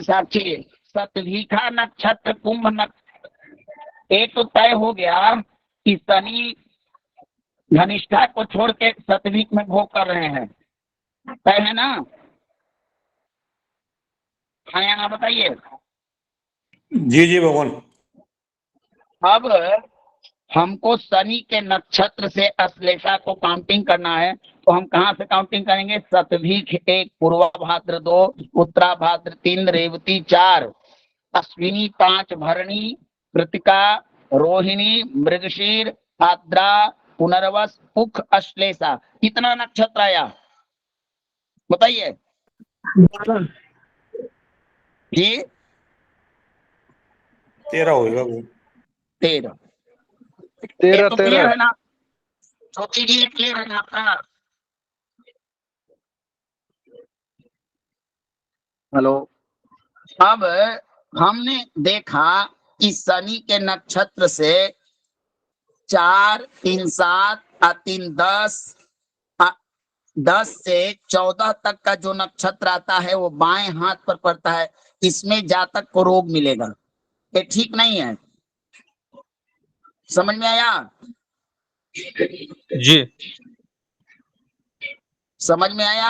साक्षी शतभिखा नक्षत्र कुंभ नक्षत्र, एक तो तय हो गया कि शनि धनिष्ठा को छोड़ के शतभिख में भोग कर रहे हैं, तय है ना? हाँ या ना बताइए। जी जी भगवान। अब हमको शनि के नक्षत्र से अश्लेषा को काउंटिंग करना है, तो हम कहाँ से काउंटिंग करेंगे? शतभिख 1, पूर्वा भाद्र 2, उत्तरा भाद्र 3, रेवती 4, अश्विनी 5, भरणी, कृतिका, रोहिणी, मृगशीर, आद्रा, पुनर्वस, पुख, अश्लेषा। कितना नक्षत्र आया बताइए जी? 13 होगा वो। 13। ये 13 तो 13। क्लियर है ना? छोटी जी, क्लियर है ना आपका? हेलो। अब हमने देखा कि शनि के नक्षत्र से 4, 3, 7, 3, 10, 10 से 14 तक का जो नक्षत्र आता है वो बाएं हाथ पर पड़ता है। इसमें जातक को रोग मिलेगा, ये ठीक नहीं है। समझ में आया? जी समझ में आया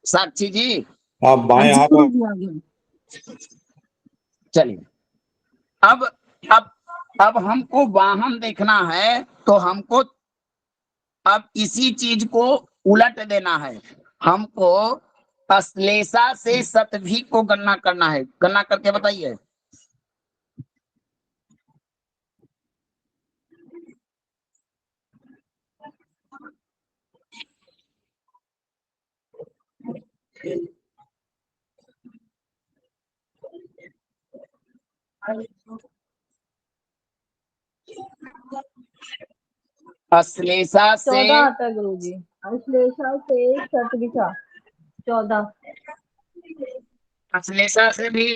साक्षी जी? आप बाएं जी हाथ गुरुजी आ गया। चलिए, अब अब अब हमको वाहन देखना है, तो हमको अब इसी चीज को उलट देना है। हमको अश्लेषा से शतभिख को गणना करना है। गणना करके बताइए। अश्लेषा से 14 आता है गुरुजी। अश्लेषा से शतभिषा 14। अश्लेषा से भी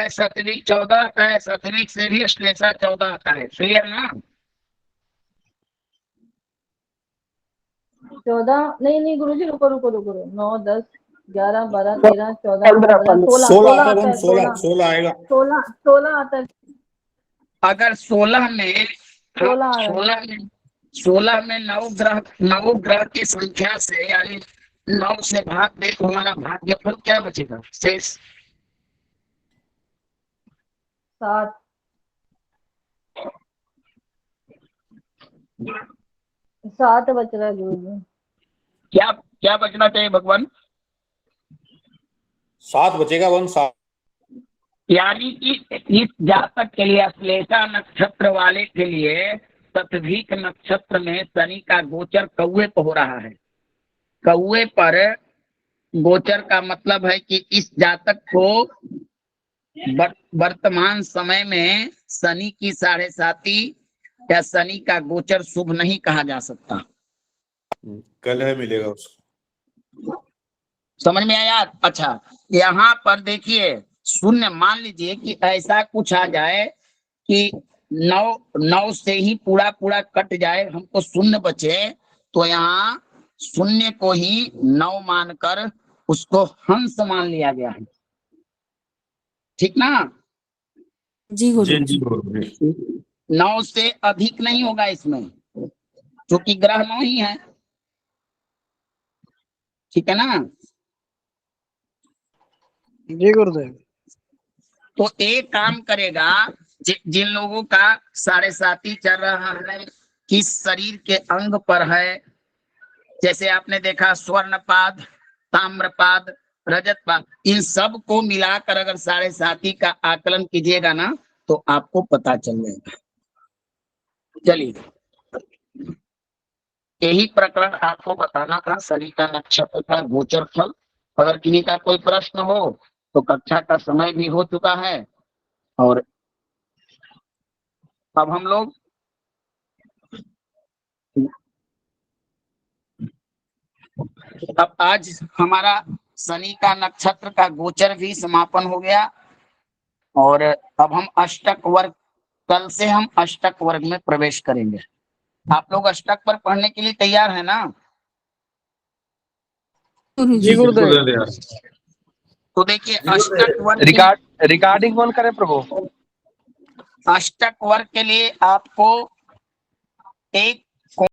शतभिक 14 आता है, शतभिक से भी अश्लेषा 14 आता है, सही है ना? 14 नहीं गुरुजी, रुको 9 10 11 12 13 14 15 16 आता है, 16 आएगा। 16 आता है। अगर 16 में 16 में नौ ग्रह की संख्या से यानी 9 से भाग दे तो हमारा भाग्यफल क्या बचेगा? शेष 7 बच रहा है गुरुजी। क्या बचना चाहिए भगवान? 7 बचेगा, 7। यानी कि इस जातक के लिए, अश्लेषा नक्षत्र वाले के लिए शतभिक नक्षत्र में शनि का गोचर कौए पर हो रहा है। कौए पर गोचर का मतलब है कि इस जातक को वर्तमान समय में शनि की 7.5 या शनि का गोचर शुभ नहीं कहा जा सकता। कल है मिलेगा उसको। समझ में आया? अच्छा, यहाँ पर देखिए शून्य, मान लीजिए कि ऐसा कुछ आ जाए कि 9 से ही पूरा कट जाए, हमको शून्य बचे, तो यहाँ शून्य को ही 9 मानकर उसको हंस मान लिया गया है, ठीक ना? जी गुरु जी। 9 से अधिक नहीं होगा इसमें, क्योंकि ग्रह 9 ही है, ठीक है ना? जी गुरुदेव। तो एक काम करेगा, जिन लोगों का 7.5 चल रहा है, किस शरीर के अंग पर है, जैसे आपने देखा स्वर्णपाद, ताम्रपाद, रजतपाद, इन सब को मिलाकर अगर 7.5 का आकलन कीजिएगा ना तो आपको पता चल जाएगा। चलिए, यही प्रकरण आपको बताना था, शनि का नक्षत्र का गोचर फल। अगर किन्हीं का कोई प्रश्न हो तो कक्षा का समय भी हो चुका है, और अब हम लोग अब आज हमारा शनि का नक्षत्र का गोचर भी समापन हो गया, और अब हम अष्टक वर्ग, कल से हम अष्टक वर्ग में प्रवेश करेंगे। आप लोग अष्टक वर्ग पढ़ने के लिए तैयार है ना? जी गुरुदेव। तो देखिए अष्टक वर्ग रिकॉर्डिंग कौन करे प्रभु? अष्टक वर्ग के लिए आपको एक